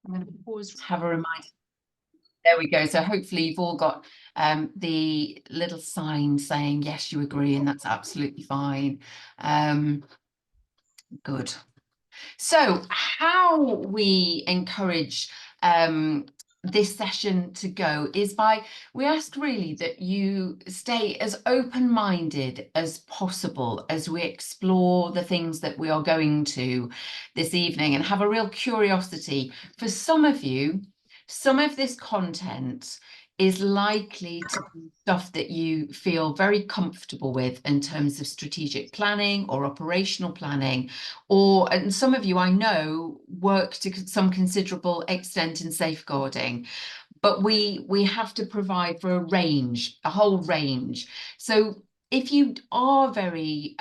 I'm going to pause to have a reminder. There we go. So hopefully you've all got the little sign saying, yes, you agree, and that's absolutely fine. Good. So how we encourage this session to go is by, we ask really that you stay as open-minded as possible as we explore the things that we are going to this evening, and have a real curiosity. For some of you, some of this content is likely to be stuff that you feel very comfortable with in terms of strategic planning or operational planning, and some of you I know work to some considerable extent in safeguarding, but we have to provide for a range, a whole range. So if you are very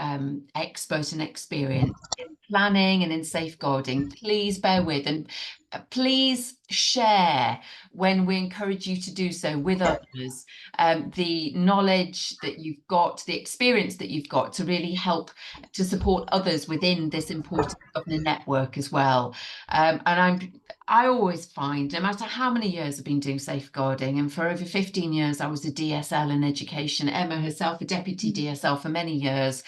expert and experienced in planning and in safeguarding, please bear with, and please share when we encourage you to do so with others, the knowledge that you've got, the experience that you've got, to really help to support others within this important of the network as well. And I always find, no matter how many years I've been doing safeguarding, and for over 15 years I was a DSL in education, Emma herself a deputy DSL for many years,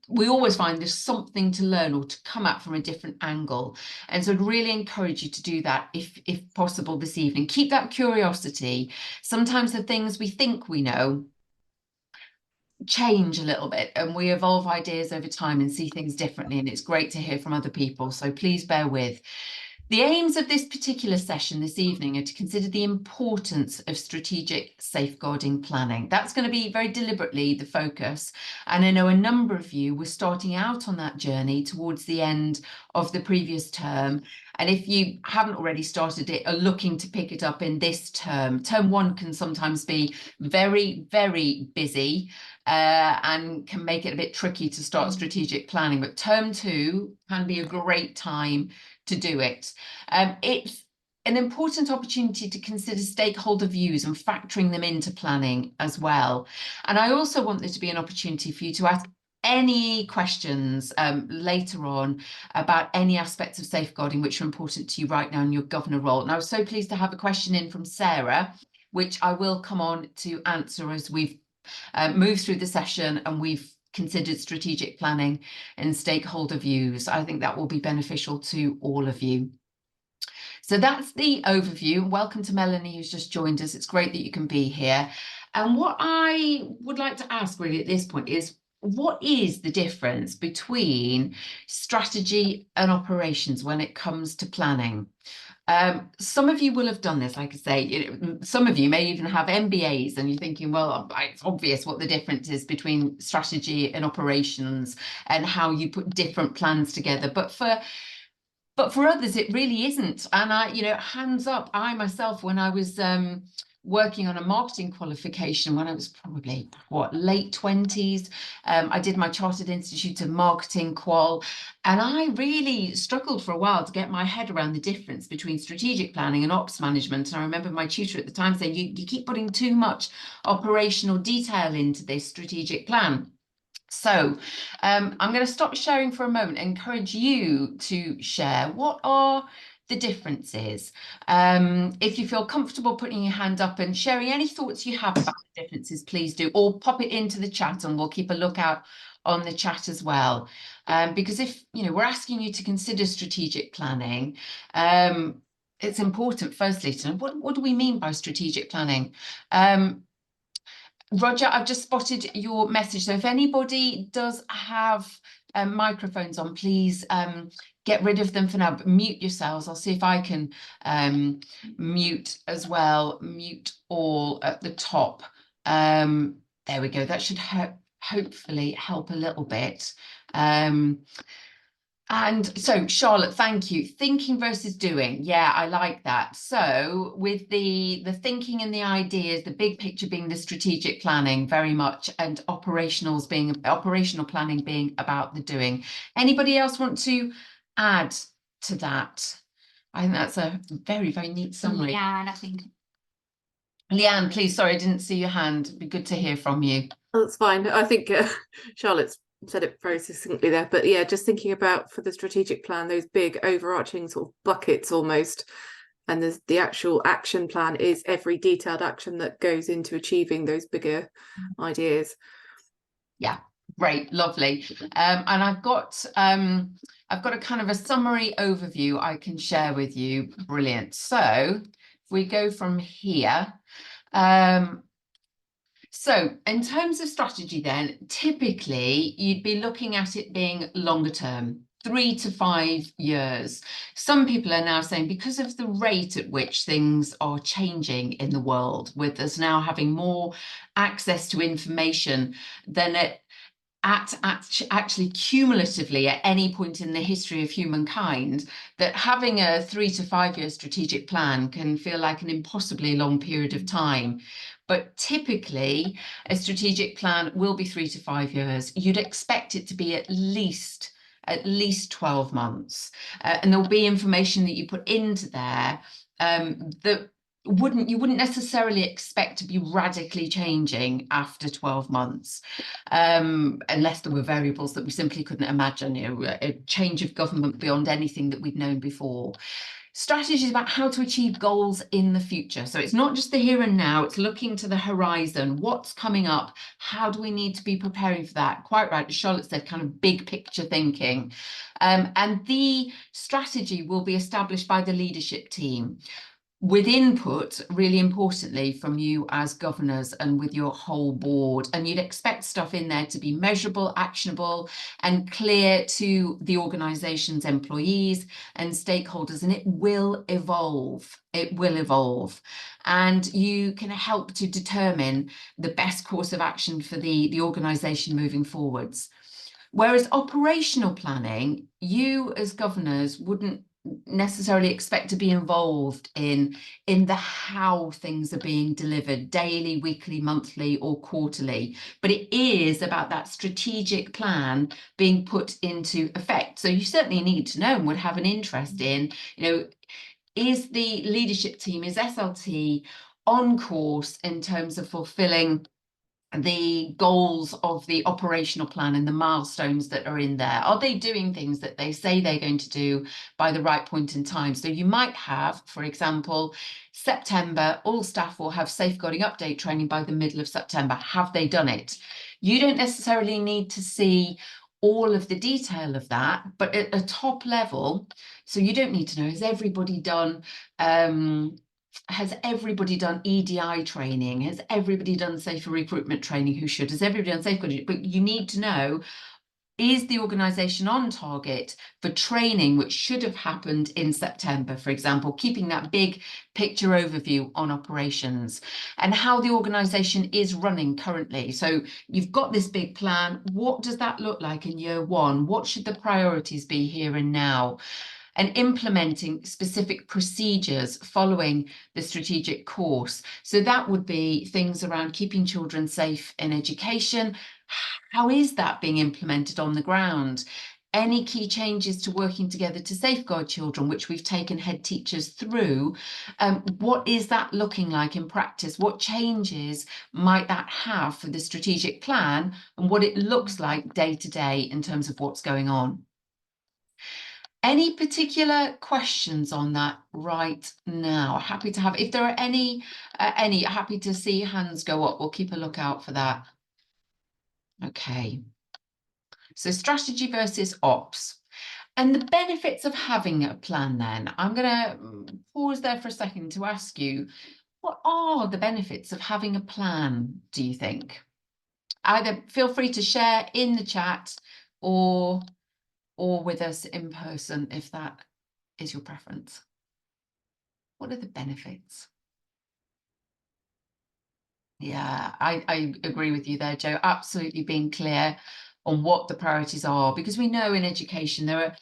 we always find there's something to learn or to come at from a different angle. And so I'd really encourage you to do that if possible this evening. Keep that curiosity. Sometimes the things we think we know change a little bit, and we evolve ideas over time and see things differently, and it's great to hear from other people, so please bear with. The aims of this particular session this evening are to consider the importance of strategic safeguarding planning. That's going to be very deliberately the focus. And I know a number of you were starting out on that journey towards the end of the previous term. And if you haven't already started it, are looking to pick it up in this term. Term one can sometimes be very, very busy and can make it a bit tricky to start strategic planning. But term two can be a great time to do it. It's an important opportunity to consider stakeholder views and factoring them into planning as well. And I also want there to be an opportunity for you to ask any questions later on about any aspects of safeguarding which are important to you right now in your governor role. And I was so pleased to have a question in from Sarah, which I will come on to answer as we've moved through the session and we've considered strategic planning and stakeholder views. I think that will be beneficial to all of you. So that's the overview. Welcome to Melanie, who's just joined us. It's great that you can be here. And what I would like to ask really at this point is, what is the difference between strategy and operations when it comes to planning? Some of you will have done this, like I say, some of you may even have MBAs and you're thinking, well, it's obvious what the difference is between strategy and operations and how you put different plans together. But for others, it really isn't. And hands up, I myself, when I was working on a marketing qualification when I was probably, late 20s. I did my Chartered Institute of Marketing qual, and I really struggled for a while to get my head around the difference between strategic planning and ops management. And I remember my tutor at the time saying, you keep putting too much operational detail into this strategic plan. So I'm going to stop sharing for a moment and encourage you to share. What are the differences? If you feel comfortable putting your hand up and sharing any thoughts you have about the differences, please do, or pop it into the chat and we'll keep a lookout on the chat as well. Because if we're asking you to consider strategic planning, it's important firstly to know what do we mean by strategic planning. Roger, I've just spotted your message. So if anybody does have microphones on, please get rid of them for now, but mute yourselves. I'll see if I can mute as well, mute all at the top. There we go. That should hopefully help a little bit. And so, Charlotte, thank you. Thinking versus doing. Yeah, I like that. So with the thinking and the ideas, the big picture being the strategic planning very much, and operational planning being about the doing. Anybody else want to add to that? I think that's a very, very neat summary. Yeah, and I think. Leanne, please, sorry, I didn't see your hand. It'd be good to hear from you. That's fine. I think Charlotte's said it very succinctly there, but yeah, just thinking about for the strategic plan, those big overarching sort of buckets almost, and there's the actual action plan is every detailed action that goes into achieving those bigger ideas. Yeah, great, lovely. And I've got a kind of a summary overview I can share with you. Brilliant. So if we go from here, so in terms of strategy then, typically you'd be looking at it being longer term, 3 to 5 years. Some people are now saying because of the rate at which things are changing in the world, with us now having more access to information than actually cumulatively at any point in the history of humankind, that having a 3 to 5 year strategic plan can feel like an impossibly long period of time. But typically, a strategic plan will be 3 to 5 years. You'd expect it to be at least 12 months. And there'll be information that you put into there that you wouldn't necessarily expect to be radically changing after 12 months, unless there were variables that we simply couldn't imagine, a change of government beyond anything that we'd known before. Strategy is about how to achieve goals in the future. So it's not just the here and now, it's looking to the horizon. What's coming up? How do we need to be preparing for that? Quite right, as Charlotte said, kind of big picture thinking. And the strategy will be established by the leadership team, with input, really importantly, from you as governors and with your whole board. And you'd expect stuff in there to be measurable, actionable, and clear to the organisation's employees and stakeholders. And it will evolve. It will evolve. And you can help to determine the best course of action for the organisation moving forwards. Whereas operational planning, you as governors wouldn't necessarily expect to be involved in the how things are being delivered daily, weekly, monthly, or quarterly, but it is about that strategic plan being put into effect. So you certainly need to know and would have an interest in, is the leadership team, is SLT on course in terms of fulfilling the goals of the operational plan and the milestones that are in there? Are they doing things that they say they're going to do by the right point in time? So you might have, for example, September, all staff will have safeguarding update training by the middle of September. Have they done it? You don't necessarily need to see all of the detail of that, but at a top level, so you don't need to know, has everybody done EDI training? Has everybody done safer recruitment training who should? Has everybody done safeguarding? But you need to know, is the organisation on target for training which should have happened in September, for example, keeping that big picture overview on operations and how the organisation is running currently. So you've got this big plan. What does that look like in year one? What should the priorities be here and now? And implementing specific procedures following the strategic course. So that would be things around keeping children safe in education. How is that being implemented on the ground? Any key changes to working together to safeguard children, which we've taken head teachers through. What is that looking like in practice? What changes might that have for the strategic plan and what it looks like day to day in terms of what's going on? Any particular questions on that right now? Happy to have, if there are any, happy to see hands go up. We'll keep a lookout for that. Okay. So strategy versus ops. And the benefits of having a plan then. I'm going to pause there for a second to ask you, what are the benefits of having a plan, do you think? Either feel free to share in the chat or with us in person if that is your preference. What are the benefits? Yeah, I agree with you there, Jo. Absolutely being clear on what the priorities are, because we know in education there are,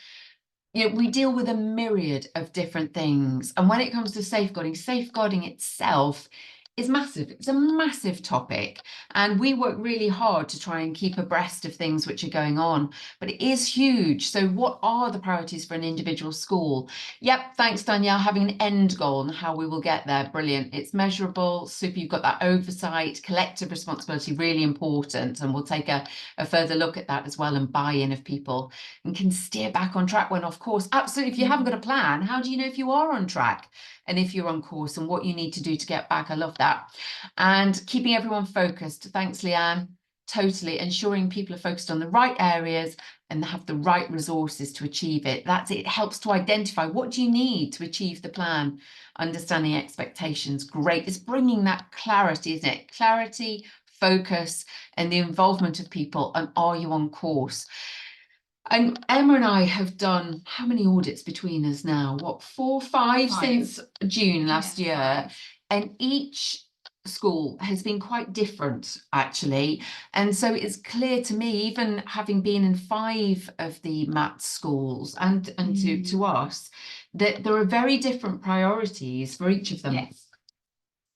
we deal with a myriad of different things. And when it comes to safeguarding itself is massive. It's a massive topic, and we work really hard to try and keep abreast of things which are going on, but it is huge. So what are the priorities for an individual school? Yep, thanks, Danielle. Having an end goal and how we will get there, brilliant. It's measurable, super. You've got that oversight, collective responsibility, really important, and we'll take a further look at that as well, and buy-in of people, and can steer back on track when off course. Absolutely, if you haven't got a plan, how do you know if you are on track and if you're on course, and what you need to do to get back? I love that. And keeping everyone focused. Thanks, Leanne. Totally. Ensuring people are focused on the right areas and have the right resources to achieve it. That's it. It helps to identify what do you need to achieve the plan. Understanding expectations. Great. It's bringing that clarity, isn't it? Clarity, focus, and the involvement of people. And are you on course? And Emma and I have done how many audits between us now? What, 4, 5 since June last year? 5. And each school has been quite different, actually. And so it's clear to me, even having been in 5 of the MAT schools and to us, that there are very different priorities for each of them. Yes.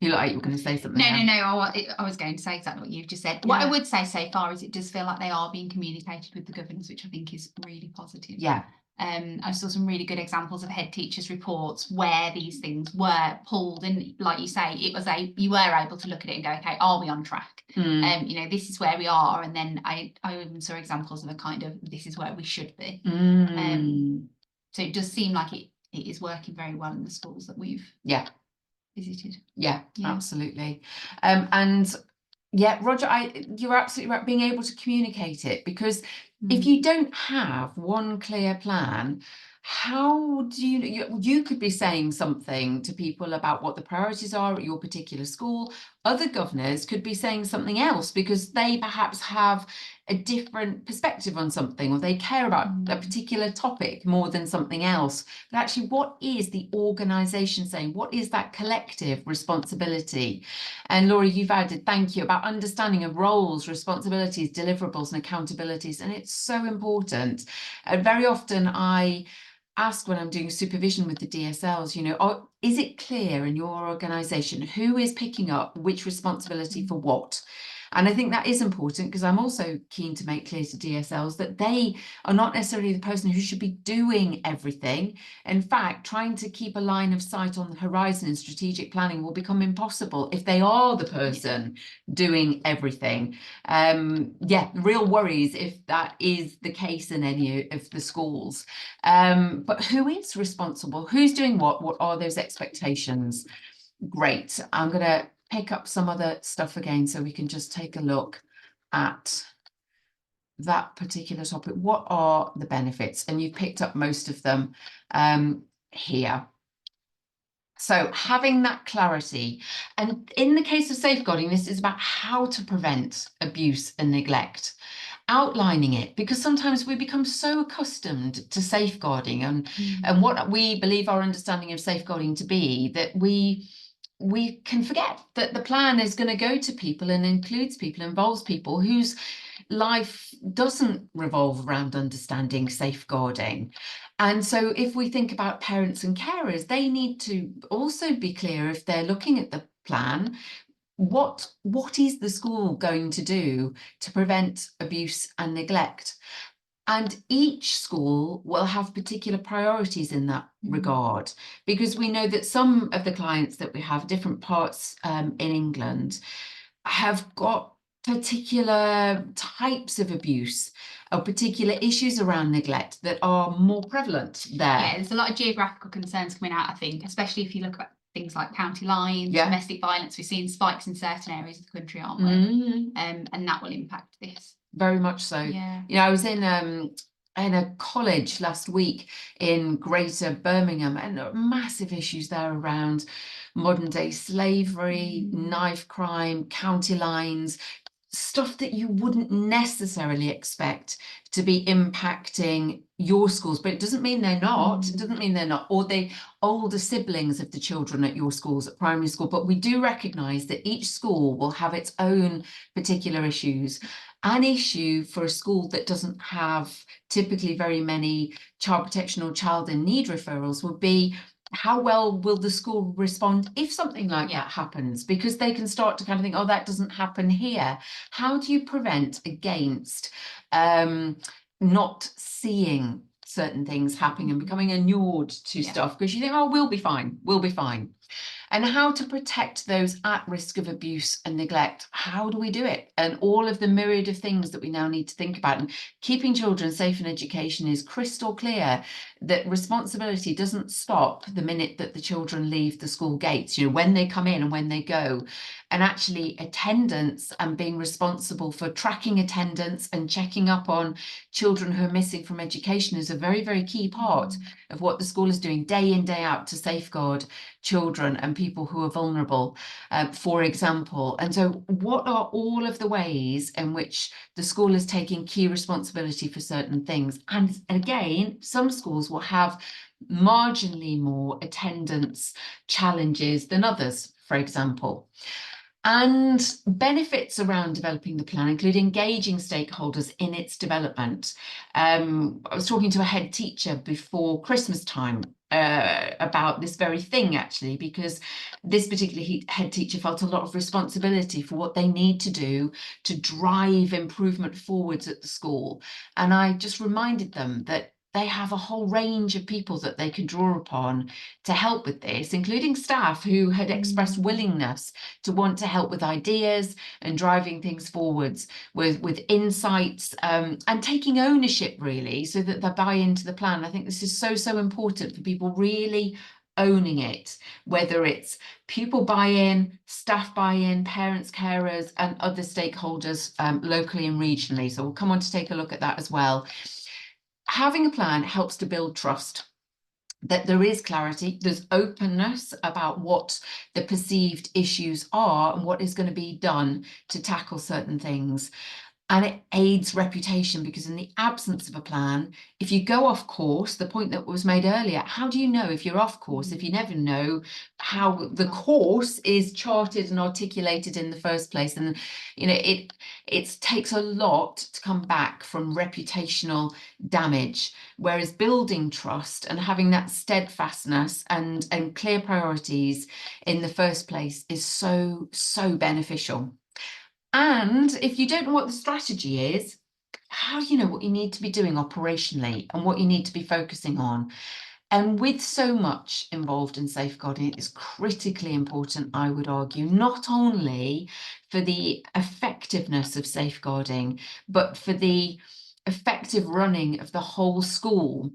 You look like you were going to say something. No. I was going to say exactly what you've just said. What I would say so far is it does feel like they are being communicated with the governors, which I think is really positive. Yeah. I saw some really good examples of head teachers' reports where these things were pulled, and like you say, you were able to look at it and go, okay, are we on track? This is where we are, and then I even saw examples of a kind of this is where we should be. So it does seem like it is working very well in the schools that we've visited. Yeah, absolutely. And yeah, Roger, you're absolutely right, being able to communicate it, because if you don't have one clear plan, how do you could be saying something to people about what the priorities are at your particular school. Other governors could be saying something else because they perhaps have a different perspective on something, or they care about a particular topic more than something else. But actually, what is the organisation saying? What is that collective responsibility? And Laura, you've added, thank you, about understanding of roles, responsibilities, deliverables and accountabilities. And it's so important. And very often I ask when I'm doing supervision with the DSLs, is it clear in your organisation who is picking up which responsibility for what? And I think that is important, because I'm also keen to make clear to DSLs that they are not necessarily the person who should be doing everything. In fact, trying to keep a line of sight on the horizon in strategic planning will become impossible if they are the person doing everything. Real worries if that is the case in any of the schools. But who is responsible? Who's doing what? What are those expectations? Great. I'm going to pick up some other stuff again so we can just take a look at that particular topic. What are the benefits? And you've picked up most of them here. So having that clarity, and in the case of safeguarding, this is about how to prevent abuse and neglect. Outlining it, because sometimes we become so accustomed to safeguarding and what we believe our understanding of safeguarding to be, that we can forget that the plan is going to go to people and includes people, involves people whose life doesn't revolve around understanding safeguarding. And so if we think about parents and carers, they need to also be clear, if they're looking at the plan, what is the school going to do to prevent abuse and neglect? And each school will have particular priorities in that regard, because we know that some of the clients that we have, different parts in England, have got particular types of abuse or particular issues around neglect that are more prevalent there. Yeah, there's a lot of geographical concerns coming out, I think, especially if you look at things like county lines, domestic violence. We're seeing spikes in certain areas of the country, aren't we? And that will impact this. Very much so. Yeah. I was in a college last week in Greater Birmingham, and there are massive issues there around modern day slavery, knife crime, county lines, stuff that you wouldn't necessarily expect to be impacting your schools, but it doesn't mean they're not. It doesn't mean they're not, or the older siblings of the children at your schools, at primary school. But we do recognise that each school will have its own particular issues. An issue for a school that doesn't have typically very many child protection or child in need referrals would be how well will the school respond if something like that happens? Because they can start to kind of think, oh, that doesn't happen here. How do you prevent against not seeing certain things happening and becoming inured to stuff? Because you think, oh, we'll be fine, we'll be fine. And how to protect those at risk of abuse and neglect. How do we do it? And all of the myriad of things that we now need to think about. And keeping children safe in education is crystal clear that responsibility doesn't stop the minute that the children leave the school gates, you know, when they come in and when they go. And actually attendance and being responsible for tracking attendance and checking up on children who are missing from education is a very, very key part of what the school is doing day in, day out to safeguard children and people who are vulnerable, for example. And so what are all of the ways in which the school is taking key responsibility for certain things? And again, some schools will have marginally more attendance challenges than others, for example. And benefits around developing the plan include engaging stakeholders in its development. I was talking to a head teacher before Christmas time about this very thing, actually, because this particular head teacher felt a lot of responsibility for what they need to do to drive improvement forwards at the school. And I just reminded them that they have a whole range of people that they can draw upon to help with this, including staff who had expressed willingness to want to help with ideas and driving things forwards with insights and taking ownership, really, so that they buy into the plan. I think this is so important for people really owning it, whether it's pupil buy-in, staff buy-in, parents, carers, and other stakeholders locally and regionally. So we'll come on to take a look at that as well. Having a plan helps to build trust, that there is clarity, there's openness about what the perceived issues are and what is going to be done to tackle certain things. And it aids reputation, because in the absence of a plan, if you go off course, the point that was made earlier, how do you know if you're off course if you never know how the course is charted and articulated in the first place? And you know, it takes a lot to come back from reputational damage, whereas building trust and having that steadfastness and clear priorities in the first place is so beneficial. And if you don't know what the strategy is, how do you know what you need to be doing operationally and what you need to be focusing on? And with so much involved in safeguarding, it is critically important, I would argue, not only for the effectiveness of safeguarding, but for the effective running of the whole school,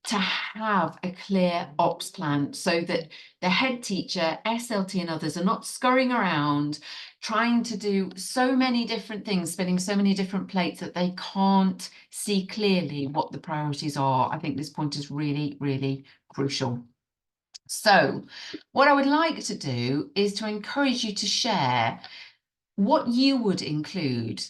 to have a clear ops plan so that the head teacher, SLT and others are not scurrying around trying to do so many different things, spinning so many different plates that they can't see clearly what the priorities are. I think this point is really crucial. So what I would like to do is to encourage you to share what you would include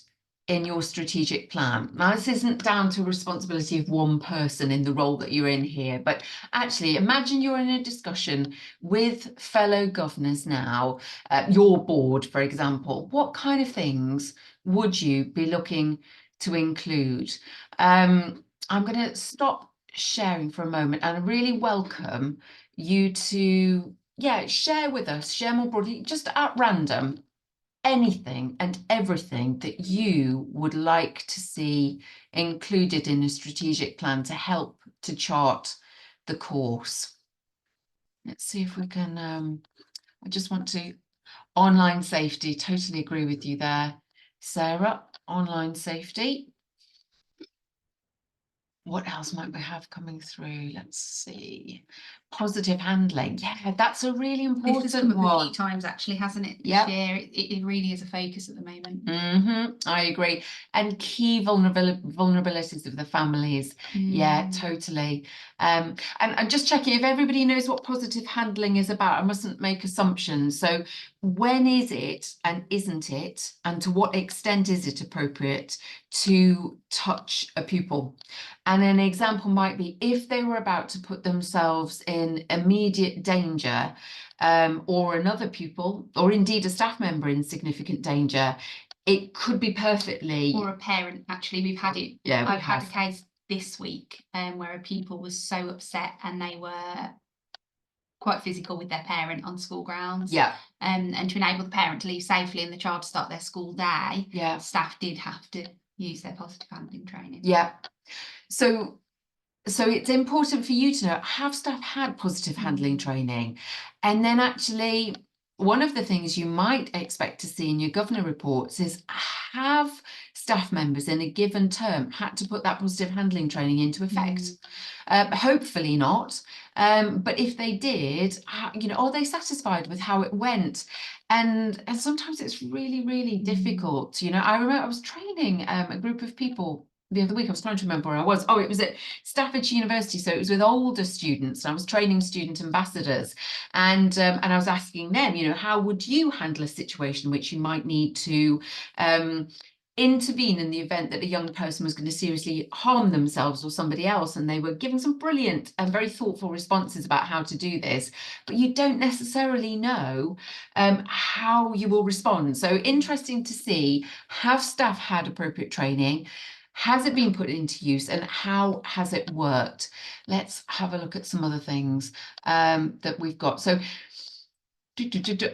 in your strategic plan. Now, this isn't down to responsibility of one person in the role that you're in here, but actually imagine you're in a discussion with fellow governors now, your board, for example. What kind of things would you be looking to include? I'm going to stop sharing for a moment and really welcome you to, share with us, share more broadly, just at random, anything and everything that you would like to see included in a strategic plan to help to chart the course. Let's see if we can, I just want to, online safety, totally agree with you there, Sarah, online safety. What else might we have coming through? Let's see. Positive handling. Yeah, that's a really important This has come up a one. few times, actually, hasn't it? This year, it really is a focus at the moment. I agree. And key vulnerabilities of the families. Yeah, totally. And just checking if everybody knows what positive handling is about. I mustn't make assumptions. So when is it and isn't it, and to what extent is it appropriate to touch a pupil? And an example might be if they were about to put themselves in immediate danger, or another pupil, or indeed a staff member in significant danger, it could be perfectly. Or a parent, actually, we've had it. Yeah, I've had a case this week where a pupil was so upset and they were quite physical with their parent on school grounds. Yeah. And to enable the parent to leave safely and the child to start their school day, Yeah. staff did have to use their positive handling training. Yeah. So it's important for you to know, have staff had positive handling training? And then actually, one of the things you might expect to see in your governor reports is, have staff members in a given term had to put that positive handling training into effect? Hopefully not. But if they did, you know, are they satisfied with how it went? And sometimes it's really, really difficult. You know, I remember I was training a group of people the other week. I was trying to remember where I was. Oh, it was at Staffordshire University. So it was with older students. And I was training student ambassadors. And I was asking them, you know, how would you handle a situation which you might need to intervene in the event that a young person was going to seriously harm themselves or somebody else? And they were giving some brilliant and very thoughtful responses about how to do this, but you don't necessarily know how you will respond. So interesting to see, have staff had appropriate training? Has it been put into use, and how has it worked? Let's have a look at some other things that we've got. So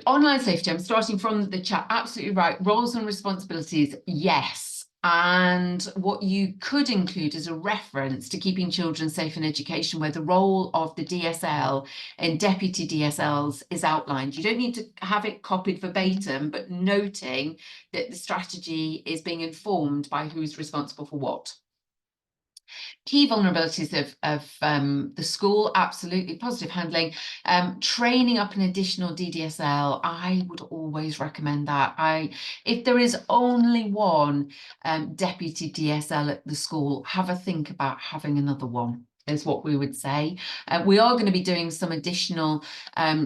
online safety, I'm starting from the chat. Absolutely right. Roles and responsibilities, yes. And what you could include is a reference to keeping children safe in education, where the role of the DSL and deputy DSLs is outlined. You don't need to have it copied verbatim, but noting that the strategy is being informed by who's responsible for what. Key vulnerabilities of the school, absolutely. Positive handling, training up an additional DDSL, I would always recommend that. If there is only one deputy DSL at the school, have a think about having another one, is what we would say. We are going to be doing some additional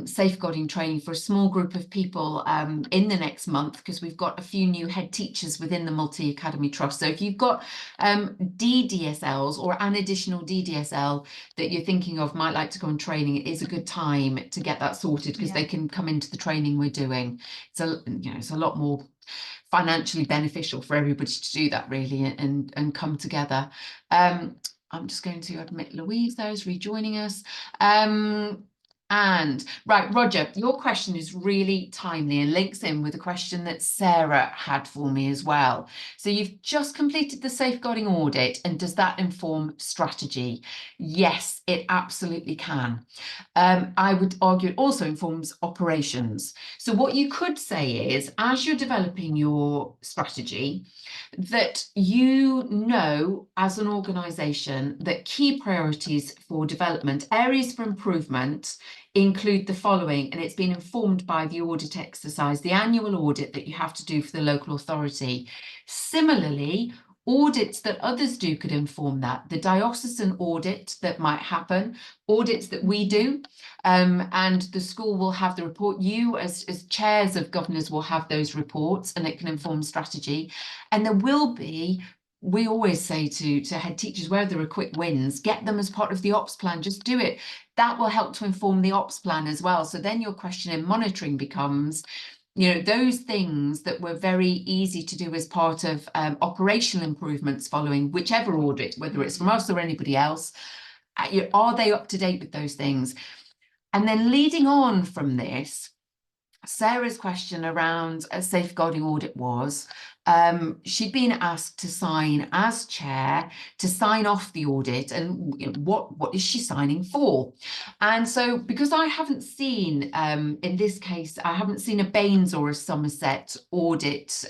safeguarding training for a small group of people in the next month, because we've got a few new head teachers within the Multi-Academy Trust. So if you've got DDSLs or an additional DDSL that you're thinking of might like to go on training, it is a good time to get that sorted, because they can come into the training we're doing. So, you know, it's a lot more financially beneficial for everybody to do that, really, and come together. I'm just going to admit Louise there is rejoining us. And right, Roger, your question is really timely and links in with a question that Sarah had for me as well. So you've just completed the safeguarding audit, and does that inform strategy? Yes, it absolutely can. I would argue it also informs operations. So what you could say is, as you're developing your strategy, that you know as an organisation that key priorities for development, areas for improvement, include the following, and it's been informed by the audit exercise, the annual audit that you have to do for the local authority. Similarly, audits that others do could inform that. The diocesan audit that might happen, audits that we do, and the school will have the report. You as chairs of governors will have those reports, and it can inform strategy. And there will be, we always say to head teachers, where there are quick wins, get them as part of the ops plan, just do it. That will help to inform the ops plan as well. So then your question in monitoring becomes, you know, those things that were very easy to do as part of operational improvements following whichever audit, whether it's from us or anybody else, are they up to date with those things? And then leading on from this, Sarah's question around a safeguarding audit was, she'd been asked to sign as chair, to sign off the audit, and you know, what is she signing for? And so, because I haven't seen, in this case, I haven't seen a Baines or a Somerset audit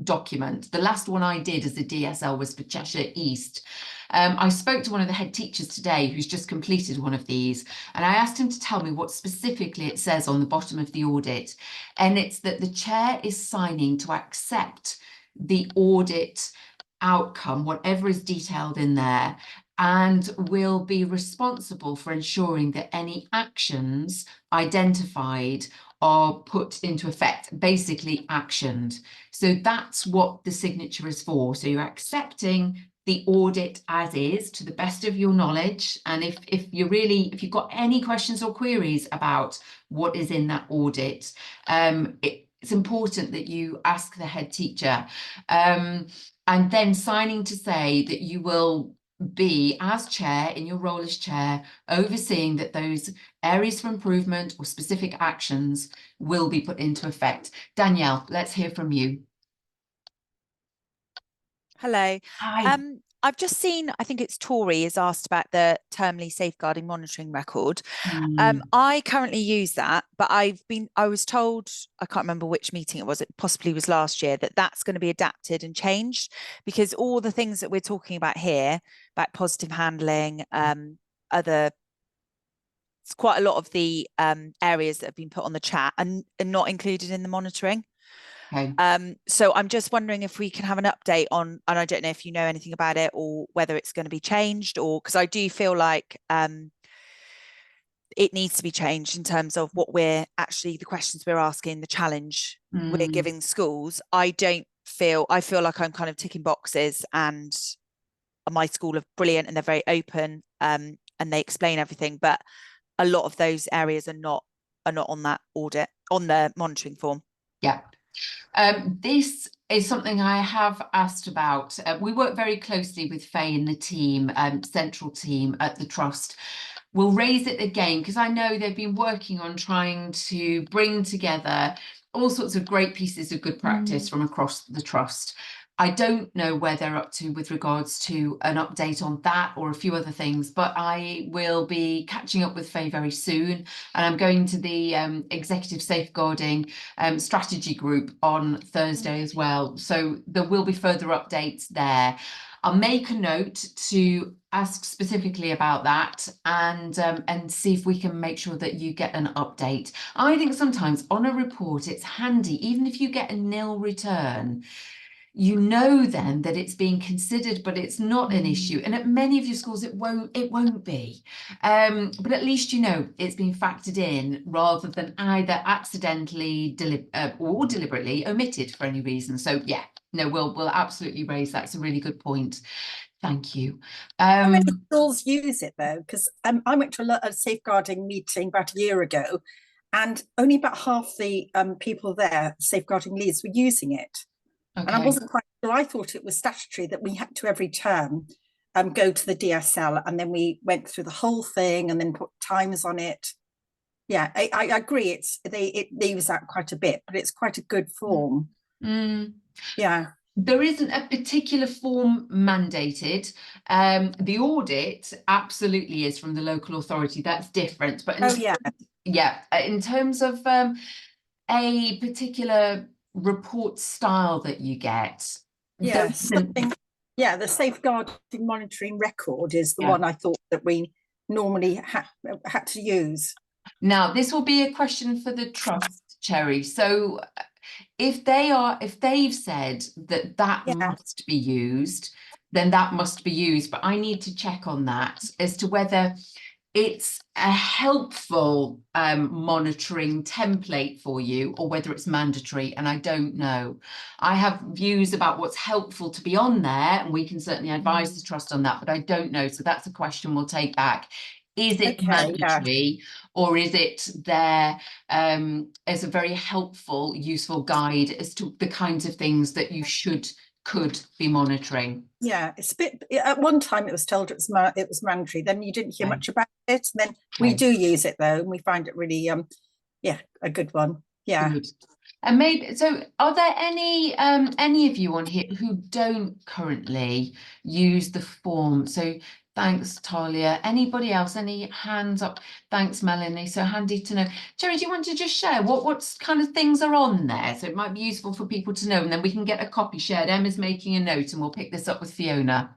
document. The last one I did as a DSL was for Cheshire East. I spoke to one of the head teachers today who's just completed one of these, and I asked him to tell me what specifically it says on the bottom of the audit. And it's that the chair is signing to accept the audit outcome, whatever is detailed in there, and will be responsible for ensuring that any actions identified are put into effect, basically actioned. So that's what the signature is for. So you're accepting the audit as is to the best of your knowledge, and if you've got any questions or queries about what is in that audit, it's important that you ask the head teacher, and then signing to say that you will be, as chair, in your role as chair, overseeing that those areas for improvement or specific actions will be put into effect. Danielle, let's hear from you. Hello. Hi. I've just seen, I think it's Tori has asked about the termly safeguarding monitoring record. I currently use that, but I was told, I can't remember which meeting it was, it possibly was last year, that that's going to be adapted and changed, because all the things that we're talking about here, about positive handling, it's quite a lot of the areas that have been put on the chat and not included in the monitoring. Okay. So I'm just wondering if we can have an update on, and I don't know if you know anything about it or whether it's going to be changed, or because I do feel like it needs to be changed in terms of what we're actually, the questions we're asking, the challenge we're giving schools. I feel like I'm kind of ticking boxes, and my school are brilliant and they're very open and they explain everything, but a lot of those areas are not on that audit, on the monitoring form. Yeah. This is something I have asked about. We work very closely with Faye and the team, central team at the Trust. We'll raise it again because I know they've been working on trying to bring together all sorts of great pieces of good practice from across the Trust. I don't know where they're up to with regards to an update on that or a few other things, but I will be catching up with Faye very soon, and I'm going to the executive safeguarding strategy group on Thursday as well. So there will be further updates there. I'll make a note to ask specifically about that and see if we can make sure that you get an update. I think sometimes on a report, it's handy, even if you get a nil return, you know then that it's being considered, but it's not an issue. And at many of your schools, it won't be. But at least you know it's being factored in rather than either accidentally or deliberately omitted for any reason. So yeah, no, we'll absolutely raise that. It's a really good point. Thank you. How many schools use it though? Because I went to a safeguarding meeting about a year ago, and only about half the people there, safeguarding leads, were using it. Okay. And I wasn't quite sure. I thought it was statutory that we had to every term go to the DSL, and then we went through the whole thing and then put timers on it. Yeah, I agree. It leaves out quite a bit, but it's quite a good form. Yeah. There isn't a particular form mandated. The audit absolutely is from the local authority. That's different. But in terms of a particular report style that you get, yes, the safeguarding monitoring record is the one I thought that we normally had to use. Now, this will be a question for the Trust, Cherry. So if they've said that must be used, then that must be used. But I need to check on that as to whether it's a helpful monitoring template for you or whether it's mandatory, and I don't know. I have views about what's helpful to be on there, and we can certainly advise the Trust on that, but I don't know. So that's a question we'll take back. Is it mandatory, or is it there as a very helpful, useful guide as to the kinds of things that you could be monitoring? Yeah, it's a bit. At one time, it was told it was mandatory. Then you didn't hear much about it. And then we do use it though, and we find it really, a good one. Yeah. Good. And maybe so. Are there any of you on here who don't currently use the form? So thanks, Talia. Anybody else? Any hands up? Thanks, Melanie. So handy to know. Jerry, do you want to just share what kind of things are on there? So it might be useful for people to know, and then we can get a copy shared. Emma's making a note, and we'll pick this up with Fiona.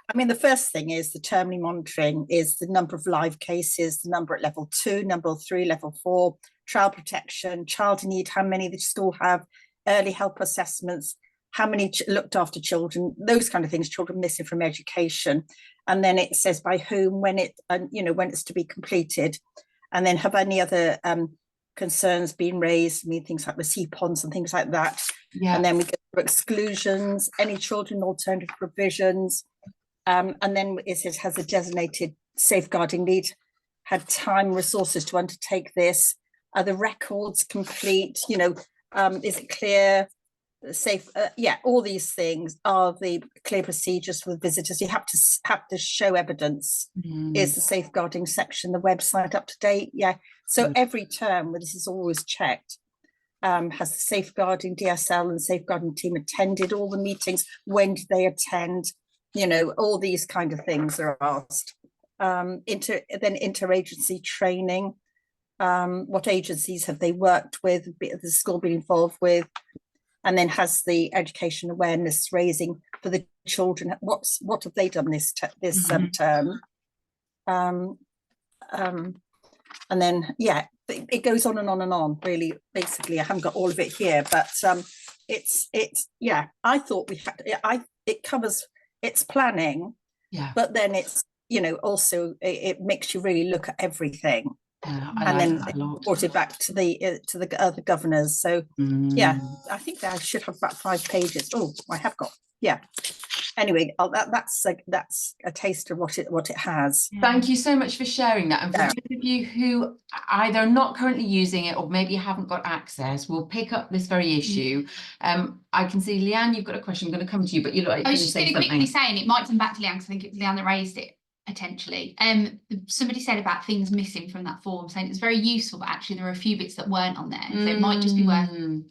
I mean, the first thing is the termly monitoring is the number of live cases, the number at level 2, number 3, level 4, child protection, child in need, how many the school have, early help assessments, how many looked after children, those kind of things, children missing from education. And then it says by whom, when it's to be completed. And then have any other concerns been raised? I mean, things like the sea ponds and things like that. Yeah. And then we go for exclusions, any children alternative provisions. And then it says, has a designated safeguarding lead had time, resources to undertake this? Are the records complete? Is it clear? safe, yeah, all these things are the clear procedures for the visitors. You have to show evidence. Is the safeguarding section, the website up to date? Yeah. So every term where this is always checked, has the safeguarding DSL and safeguarding team attended all the meetings? When did they attend? You know, all these kind of things are asked. Then interagency training. What agencies have they worked with, the school been involved with? And then has the education awareness raising for the children, what have they done this term? And then, yeah, it goes on and on and on, really. Basically, I haven't got all of it here, but it's yeah, I thought we had, it covers, it's planning, Yeah, but then it's, you know, also it makes you really look at everything. I And like then that a lot. report it back to the other governors. So yeah, I think I should have about 5 pages. Oh, I have got, yeah. Anyway, that's a taste of what it has. Thank you so much for sharing that. And for those of you who either are not currently using it or maybe haven't got access, we'll pick up this very issue. I can see, Leanne, you've got a question. I'm going to come to you, but you're like, I was just going to quickly saying, it might come back to Leanne because I think it was Leanne that raised it potentially. Somebody said about things missing from that form, saying it's very useful, but actually there are a few bits that weren't on there. So it might just be worth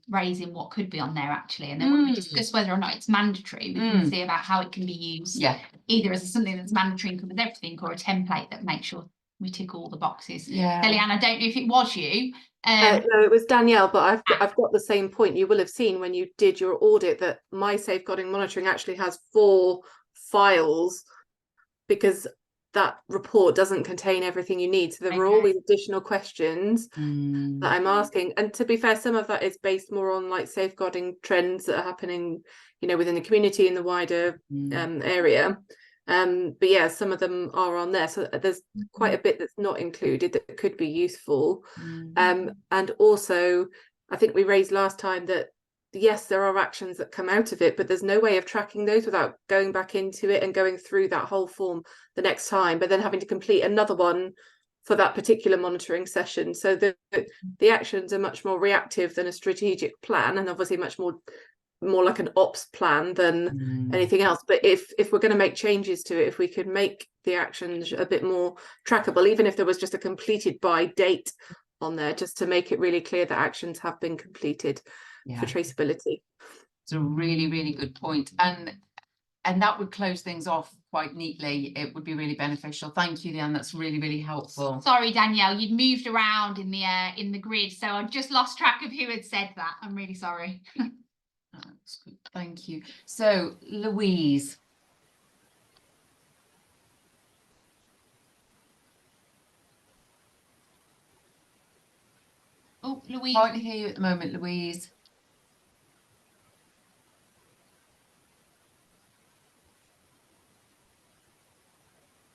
raising what could be on there actually. And then when we discuss whether or not it's mandatory, we can see about how it can be used either as something that's mandatory and covers everything, or a template that makes sure we tick all the boxes. Yeah. So Leanne, I don't know if it was you. No, it was Danielle, but I've got the same point. You will have seen when you did your audit that my safeguarding monitoring actually has 4 files, because that report doesn't contain everything you need. So there were always additional questions that I'm asking. And to be fair, some of that is based more on like safeguarding trends that are happening, you know, within the community in the wider area. But yeah, some of them are on there. So there's quite a bit that's not included that could be useful. And also, I think we raised last time that yes, there are actions that come out of it, but there's no way of tracking those without going back into it and going through that whole form the next time, but then having to complete another one for that particular monitoring session. So the actions are much more reactive than a strategic plan, and obviously much more like an ops plan than anything else. But if we're going to make changes to it, if we could make the actions a bit more trackable, even if there was just a completed by date on there, just to make it really clear that actions have been completed for traceability. It's a really, really good point. And that would close things off quite neatly. It would be really beneficial. Thank you, Leanne. That's really, really helpful. Sorry, Danielle, you'd moved around in the grid, so I just lost track of who had said that. I'm really sorry. That's good. Thank you. So, Louise. Oh, Louise. Can't hear you at the moment, Louise.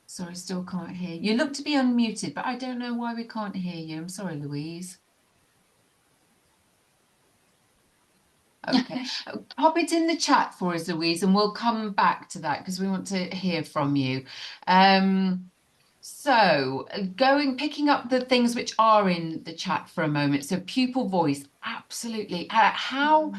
Sorry, still can't hear you. You look to be unmuted, but I don't know why we can't hear you. I'm sorry, Louise. Okay, pop it in the chat for us, Louise, and we'll come back to that because we want to hear from you. So picking up the things which are in the chat for a moment. So pupil voice, absolutely. How,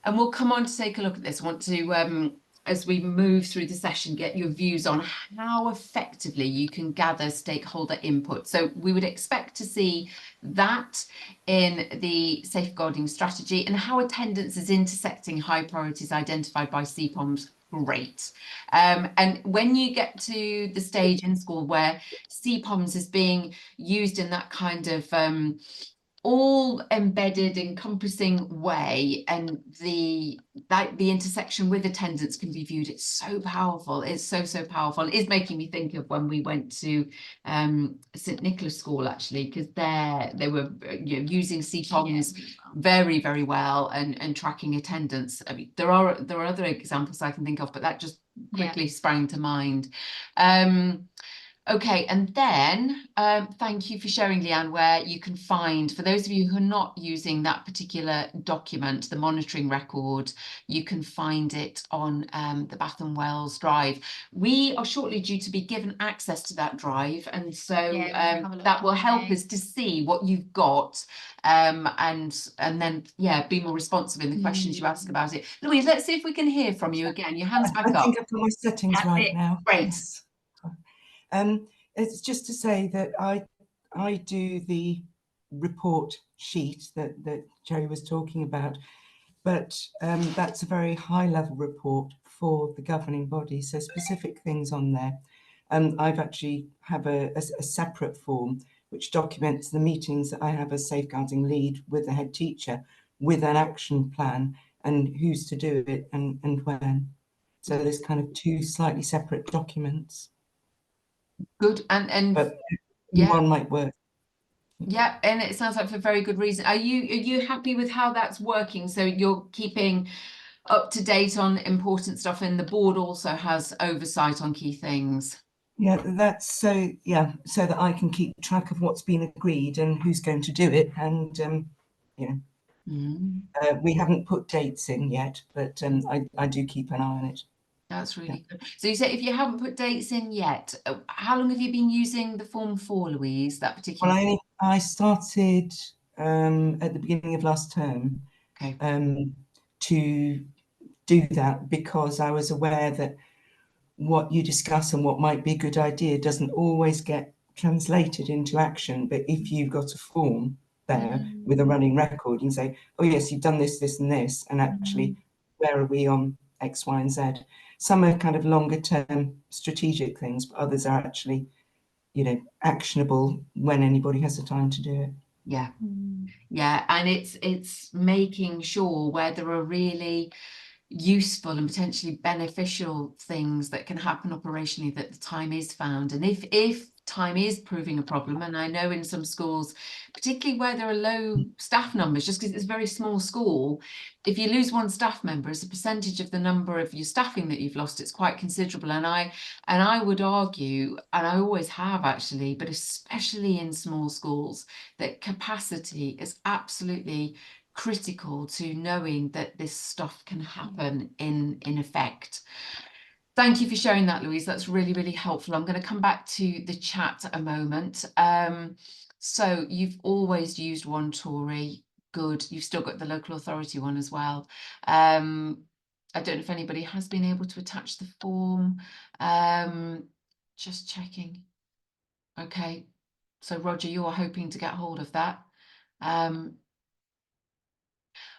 and we'll come on to take a look at this. I want to, as we move through the session, get your views on how effectively you can gather stakeholder input. So we would expect to see that in the safeguarding strategy, and how attendance is intersecting high priorities identified by CPOMs. Great. And when you get to the stage in school where CPOMs is being used in that kind of all embedded, encompassing way, and the intersection with attendance can be viewed, it's so powerful. It's so powerful. It is making me think of when we went to St Nicholas School, actually, because they were using CPOMs very, very well and tracking attendance. I mean, there are other examples I can think of, but that just quickly sprang to mind. Okay, and then thank you for sharing, Leanne, where you can find, for those of you who are not using that particular document, the monitoring record, you can find it on the Bath and Wells Drive. We are shortly due to be given access to that drive, and so that will help us to see what you've got, and then be more responsive in the questions you ask about it. Louise, let's see if we can hear from you again. Your hand's back up. I think I've got my settings That's right it. now. Great. Yes. It's just to say that I do the report sheet that Jerry was talking about, but that's a very high level report for the governing body, so specific things on there. I've actually have a separate form which documents the meetings that I have as safeguarding lead with the head teacher, with an action plan and who's to do it and when. So there's kind of two slightly separate documents. Good, and But yeah, one might work. yeah, and it sounds like for very good reason. Are you happy with how that's working? So you're keeping up to date on important stuff, and the board also has oversight on key things. Yeah, that's so that I can keep track of what's been agreed and who's going to do it. And we haven't put dates in yet, but I do keep an eye on it. That's really good. So you say if you haven't put dates in yet, how long have you been using the form for, Louise, that particular? Well, I started at the beginning of last term to do that because I was aware that what you discuss and what might be a good idea doesn't always get translated into action. But if you've got a form there with a running record and say, oh yes, you've done this, this and this, and actually where are we on X, Y, and Z? Some are kind of longer term strategic things, but others are actually, actionable when anybody has the time to do it. Yeah. Yeah, and it's making sure where there are really useful and potentially beneficial things that can happen operationally, that the time is found. And if time is proving a problem, and I know in some schools, particularly where there are low staff numbers, just because it's a very small school, if you lose one staff member as a percentage of the number of your staffing that you've lost, it's quite considerable. And I would argue, and I always have actually, but especially in small schools, that capacity is absolutely critical to knowing that this stuff can happen in effect. Thank you for sharing that, Louise. That's really, really helpful. I'm going to come back to the chat a moment. So you've always used one Tory. Good. You've still got the local authority one as well. I don't know if anybody has been able to attach the form. Just checking. Okay. So Roger, you're hoping to get hold of that.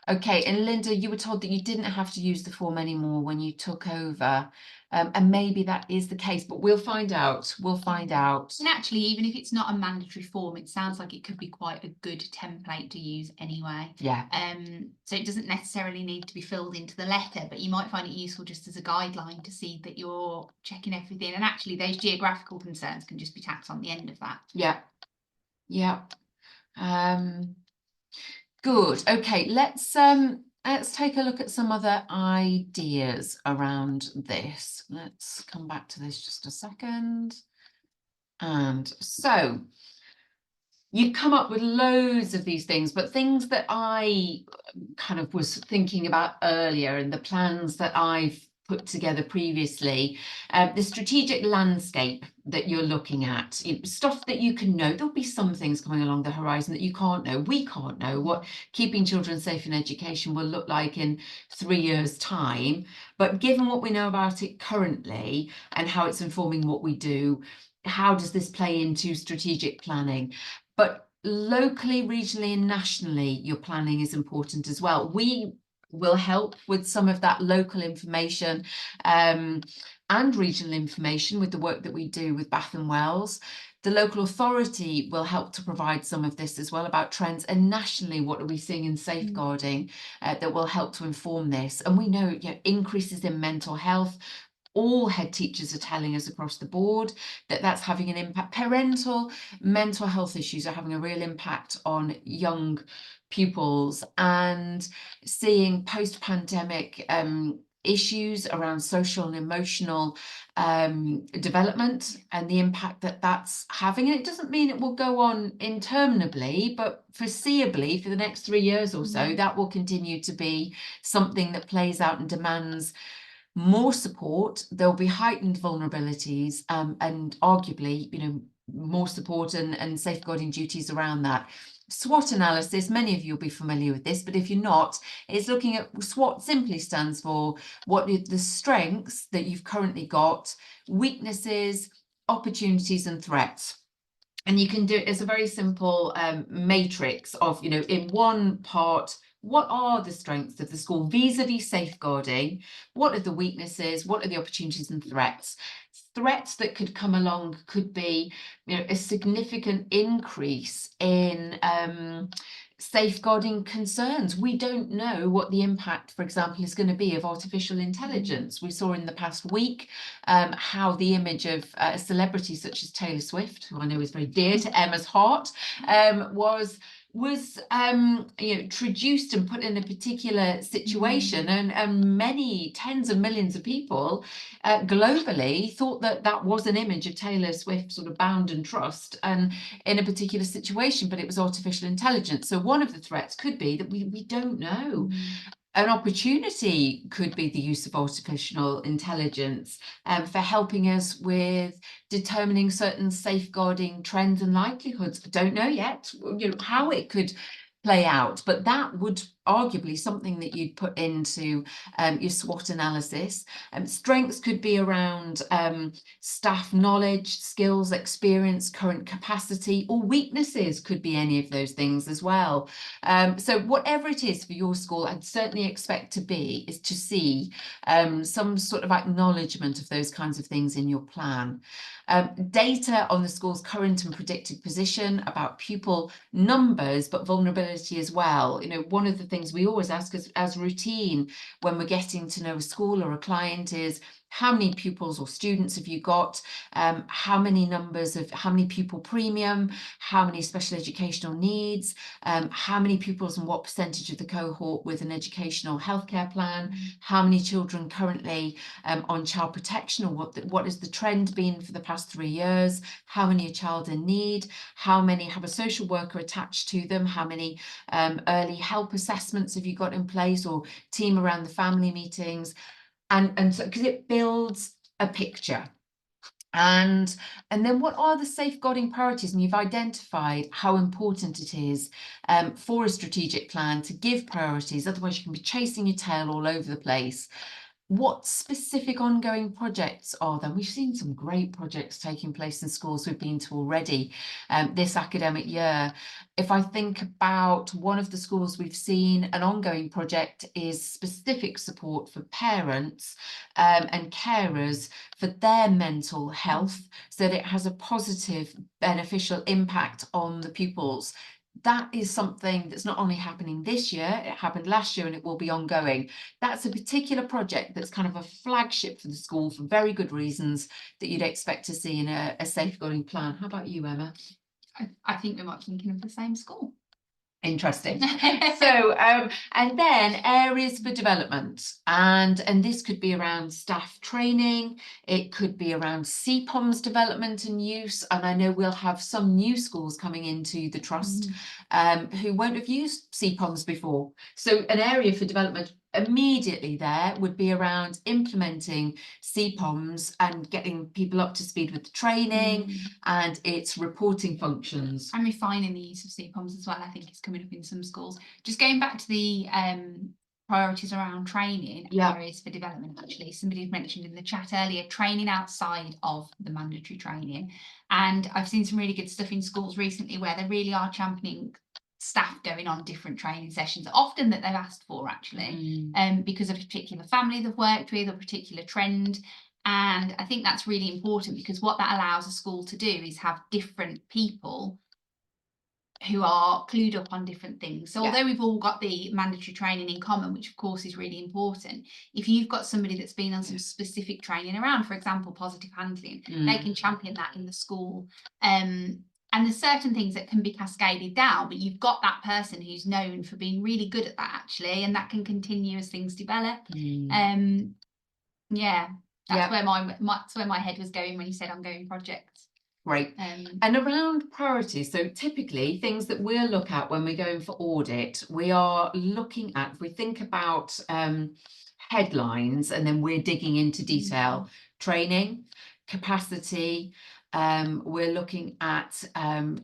Okay, and Linda, you were told that you didn't have to use the form anymore when you took over, and maybe that is the case, but we'll find out. We'll find out. And actually, even if it's not a mandatory form, it sounds like it could be quite a good template to use anyway. Yeah. So it doesn't necessarily need to be filled into the letter, but you might find it useful just as a guideline to see that you're checking everything. And actually, those geographical concerns can just be tacked on the end of that. Yeah. Yeah. Good. Okay, let's take a look at some other ideas around this. Let's come back to this just a second. And so you've come up with loads of these things, but things that I kind of was thinking about earlier, and the plans that I've put together previously, the strategic landscape that you're looking at, stuff that you can know. There'll be some things coming along the horizon that you can't know. We can't know what keeping children safe in education will look like in 3 years' time. But given what we know about it currently and how it's informing what we do, how does this play into strategic planning? But locally, regionally, and nationally, your planning is important as well. We will help with some of that local information and regional information with the work that we do with Bath and Wells. The local authority will help to provide some of this as well about trends, and nationally, what are we seeing in safeguarding that will help to inform this. And we know, increases in mental health. All head teachers are telling us across the board that that's having an impact. Parental mental health issues are having a real impact on young pupils, and seeing post-pandemic issues around social and emotional development and the impact that that's having. And it doesn't mean it will go on interminably, but foreseeably for the next 3 years or so, that will continue to be something that plays out and demands more support. There'll be heightened vulnerabilities and arguably, you know, more support and safeguarding duties around that. SWOT analysis, many of you will be familiar with this, but if you're not, it's looking at SWOT simply stands for what are the strengths that you've currently got, weaknesses, opportunities and threats. And you can do it as a very simple matrix of, you know, in one part, what are the strengths of the school vis-a-vis safeguarding? What are the weaknesses? What are the opportunities and threats? Threats that could come along could be, you know, a significant increase in safeguarding concerns. We don't know what the impact, for example, is going to be of artificial intelligence. We saw in the past week how the image of celebrities such as Taylor Swift, who I know is very dear to Emma's heart, was you know, traduced and put in a particular situation, and many tens of millions of people globally thought that that was an image of Taylor Swift sort of bound and trust and in a particular situation, but it was artificial intelligence. So one of the threats could be that we don't know. An opportunity could be the use of artificial intelligence for helping us with determining certain safeguarding trends and likelihoods. Don't know yet, you know, how it could play out, but that would arguably something that you'd put into your SWOT analysis. Strengths could be around staff knowledge, skills, experience, current capacity, or weaknesses could be any of those things as well. So whatever it is for your school, I'd certainly expect to see some sort of acknowledgement of those kinds of things in your plan. Data on the school's current and predicted position about pupil numbers, but vulnerability as well. You know, one of the things we always ask as routine when we're getting to know a school or a client is, how many pupils or students have you got? How many pupil premium? How many special educational needs? How many pupils and what percentage of the cohort with an educational healthcare plan? How many children currently on child protection, or what has the trend been for the past 3 years? How many are child in need? How many have a social worker attached to them? How many early help assessments have you got in place, or team around the family meetings? And so, because it builds a picture. And then what are the safeguarding priorities? And you've identified how important it is for a strategic plan to give priorities, otherwise you can be chasing your tail all over the place. What specific ongoing projects are there? We've seen some great projects taking place in schools we've been to already this academic year. If I think about one of the schools we've seen, an ongoing project is specific support for parents and carers for their mental health, so that it has a positive, beneficial impact on the pupils. That is something that's not only happening this year, it happened last year and it will be ongoing. That's a particular project that's kind of a flagship for the school for very good reasons that you'd expect to see in a safeguarding plan. How about you, Emma? I think we might be thinking of the same school. Interesting. So and then areas for development, and this could be around staff training, it could be around CPOMS development and use, and I know we'll have some new schools coming into the trust who won't have used CPOMS before. So an area for development immediately there would be around implementing CPOMS and getting people up to speed with the training and its reporting functions. And refining the use of CPOMS as well, I think is coming up in some schools. Just going back to the priorities around training, areas for development, actually, somebody mentioned in the chat earlier, training outside of the mandatory training. And I've seen some really good stuff in schools recently where they really are championing staff going on different training sessions, often that they've asked for, actually, because of a particular family they've worked with or a particular trend. And I think that's really important, because what that allows a school to do is have different people who are clued up on different things. So although we've all got the mandatory training in common, which of course is really important, if you've got somebody that's been on some specific training around, for example, positive handling, they can champion that in the school. And there's certain things that can be cascaded down, but you've got that person who's known for being really good at that actually, and that can continue as things develop. Yeah, that's where my head was going when you said ongoing projects. Great. And around priorities, so typically things that we'll look at when we're going for audit, we are looking at, if we think about headlines and then we're digging into detail, training, capacity, we're looking at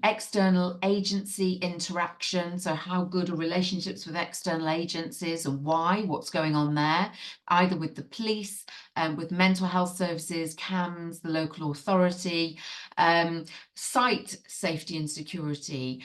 external agency interaction, so how good are relationships with external agencies and why, what's going on there, either with the police, with mental health services, CAMS, the local authority, site safety and security,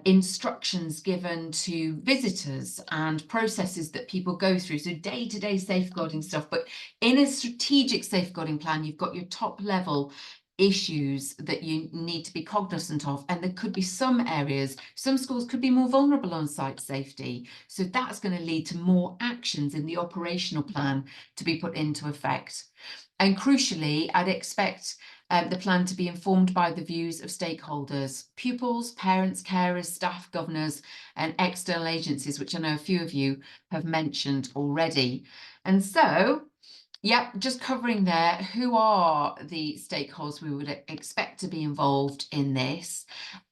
instructions given to visitors and processes that people go through, so day-to-day safeguarding stuff. But in a strategic safeguarding plan, you've got your top level issues that you need to be cognizant of, and there could be some areas, some schools could be more vulnerable on site safety, so that's going to lead to more actions in the operational plan to be put into effect. And crucially, I'd expect the plan to be informed by the views of stakeholders, pupils, parents, carers, staff, governors, and external agencies, which I know a few of you have mentioned already. And so, yeah, just covering there, who are the stakeholders we would expect to be involved in this?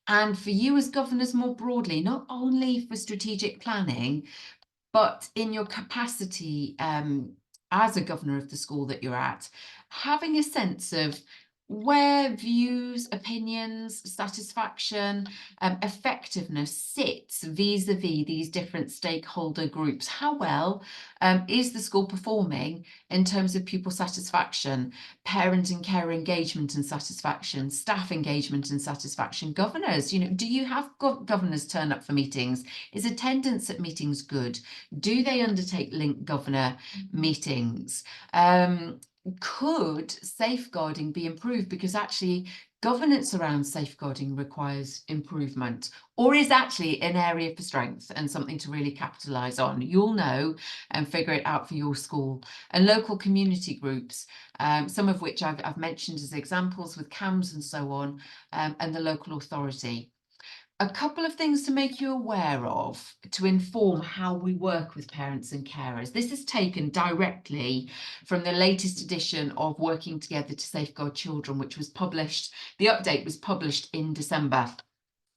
And for you as governors more broadly, not only for strategic planning, but in your capacity as a governor of the school that you're at, having a sense of where views, opinions, satisfaction, effectiveness sits vis-a-vis these different stakeholder groups. How well is the school performing in terms of pupil satisfaction, parent and carer engagement and satisfaction, staff engagement and satisfaction, governors? You know, do you have governors turn up for meetings? Is attendance at meetings good? Do they undertake link governor meetings? Could safeguarding be improved? Because actually governance around safeguarding requires improvement, or is actually an area for strength and something to really capitalize on. You'll know and figure it out for your school. And local community groups, some of which I've mentioned as examples with CAMS and so on, and the local authority. A couple of things to make you aware of to inform how we work with parents and carers. This is taken directly from the latest edition of Working Together to Safeguard Children, which was published, the update was published in December.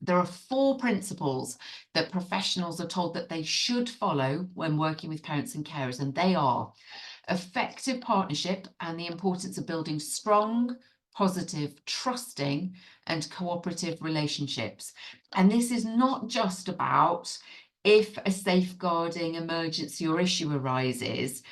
There are 4 principles that professionals are told that they should follow when working with parents and carers, and they are effective partnership and the importance of building strong, positive, trusting, and cooperative relationships. And this is not just about if a safeguarding emergency or issue arises.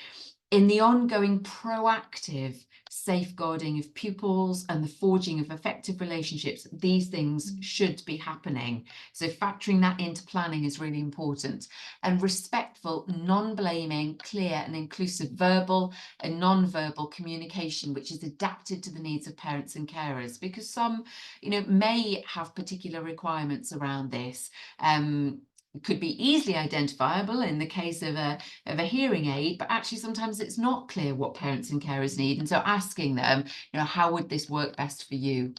In the ongoing proactive safeguarding of pupils and the forging of effective relationships, these things should be happening. So factoring that into planning is really important. And respectful, non-blaming, clear and inclusive verbal and non-verbal communication, which is adapted to the needs of parents and carers, because some, you know, may have particular requirements around this. Could be easily identifiable in the case of a hearing aid, but actually sometimes it's not clear what parents and carers need. And so asking them, you know, how would this work best for you?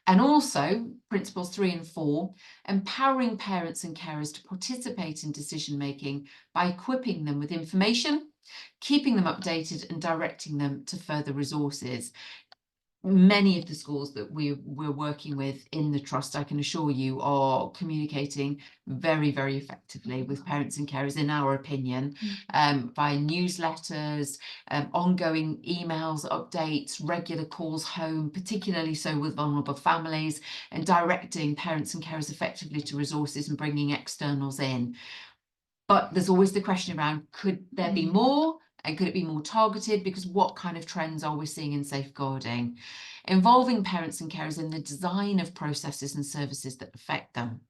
And also principles 3 and 4, empowering parents and carers to participate in decision making by equipping them with information, keeping them updated and directing them to further resources. Many of the schools that we're working with in the trust, I can assure you, are communicating very, very effectively with parents and carers, in our opinion, via newsletters, ongoing emails, updates, regular calls home, particularly so with vulnerable families, and directing parents and carers effectively to resources and bringing externals in. But there's always the question around, could there be more? And could it be more targeted? Because what kind of trends are we seeing in safeguarding? Involving parents and carers in the design of processes and services that affect them.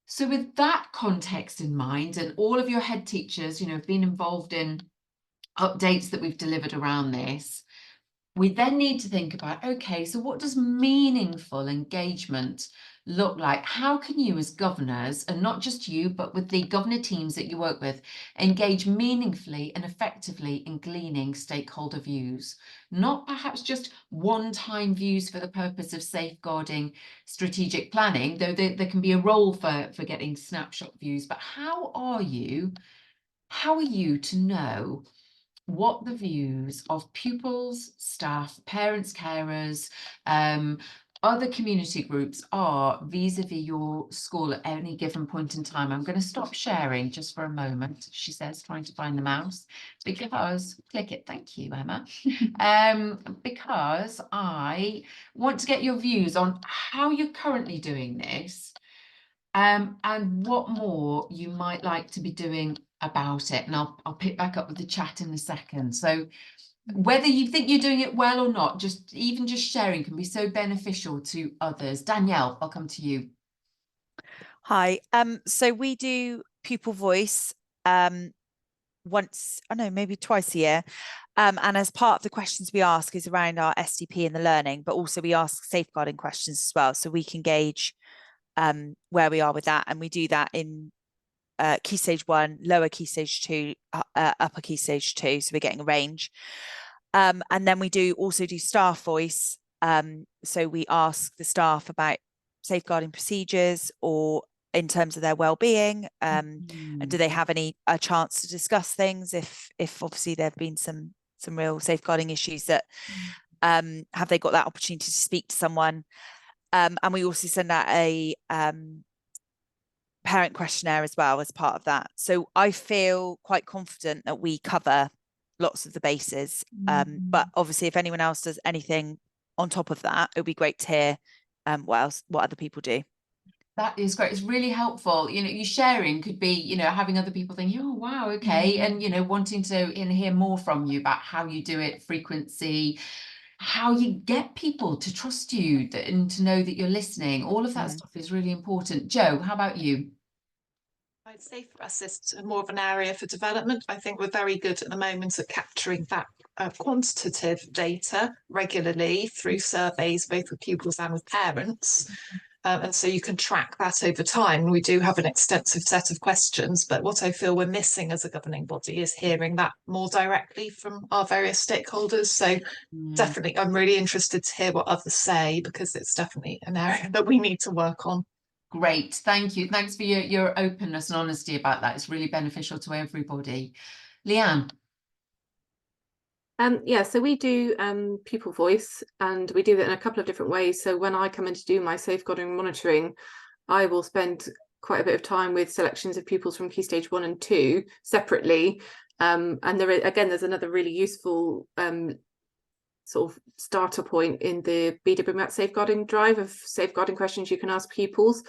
So with that context in mind, and all of your head teachers, you know, have been involved in updates that we've delivered around this, we then need to think about, okay, so what does meaningful engagement look like? How can you as governors, and not just you, but with the governor teams that you work with, engage meaningfully and effectively in gleaning stakeholder views? Not perhaps just one-time views for the purpose of safeguarding strategic planning, though there can be a role for getting snapshot views, but how are you to know what the views of pupils, staff, parents, carers, other community groups are vis-a-vis your school at any given point in time? I'm going to stop sharing just for a moment, she says, trying to find the mouse, because, click it, thank you, Emma, because I want to get your views on how you're currently doing this, and what more you might like to be doing about it. And I'll pick back up with the chat in a second. So whether you think you're doing it well or not, just sharing can be so beneficial to others. Danielle, I'll come to you. Hi. So we do pupil voice once, I know, maybe twice a year. And as part of the questions we ask is around our SDP and the learning, but also we ask safeguarding questions as well, so we can gauge where we are with that. And we do that in Key Stage 1, lower Key Stage 2, upper Key Stage 2, so we're getting a range. And then we also do staff voice. So we ask the staff about safeguarding procedures or in terms of their well-being, and do they have a chance to discuss things if obviously there have been some real safeguarding issues, that have they got that opportunity to speak to someone? And we also send out a parent questionnaire as well as part of that. So I feel quite confident that we cover lots of the bases. But obviously, if anyone else does anything on top of that, it would be great to hear what other people do. That is great. It's really helpful. You know, your sharing could be, you know, having other people think, oh, wow, okay. And, you know, wanting to hear more from you about how you do it, frequency, how you get people to trust you and to know that you're listening. All of that stuff is really important. Jo, how about you? I'd say for us it's more of an area for development. I think we're very good at the moment at capturing that quantitative data regularly through surveys, both with pupils and with parents. And so you can track that over time. We do have an extensive set of questions, but what I feel we're missing as a governing body is hearing that more directly from our various stakeholders. So definitely, I'm really interested to hear what others say, because it's definitely an area that we need to work on. Great, thank you. Thanks for your openness and honesty about that. It's really beneficial to everybody. Leanne. Yeah, so we do pupil voice, and we do that in a couple of different ways. So when I come in to do my safeguarding monitoring, I will spend quite a bit of time with selections of pupils from Key Stage 1 and 2 separately. And there's another really useful sort of starter point in the BWMAT safeguarding drive of safeguarding questions you can ask pupils,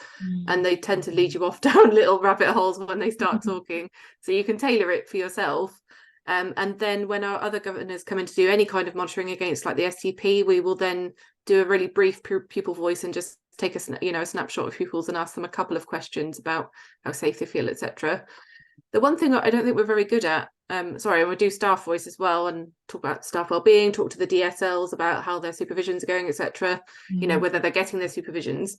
and they tend to lead you off down little rabbit holes when they start talking, so you can tailor it for yourself. And then when our other governors come in to do any kind of monitoring against like the STP, we will then do a really brief pupil voice and just take a snapshot of pupils and ask them a couple of questions about how safe they feel, etc. The one thing I don't think we're very good at, and we do staff voice as well, and talk about staff wellbeing, talk to the DSLs about how their supervisions are going, etc. You know, whether they're getting their supervisions.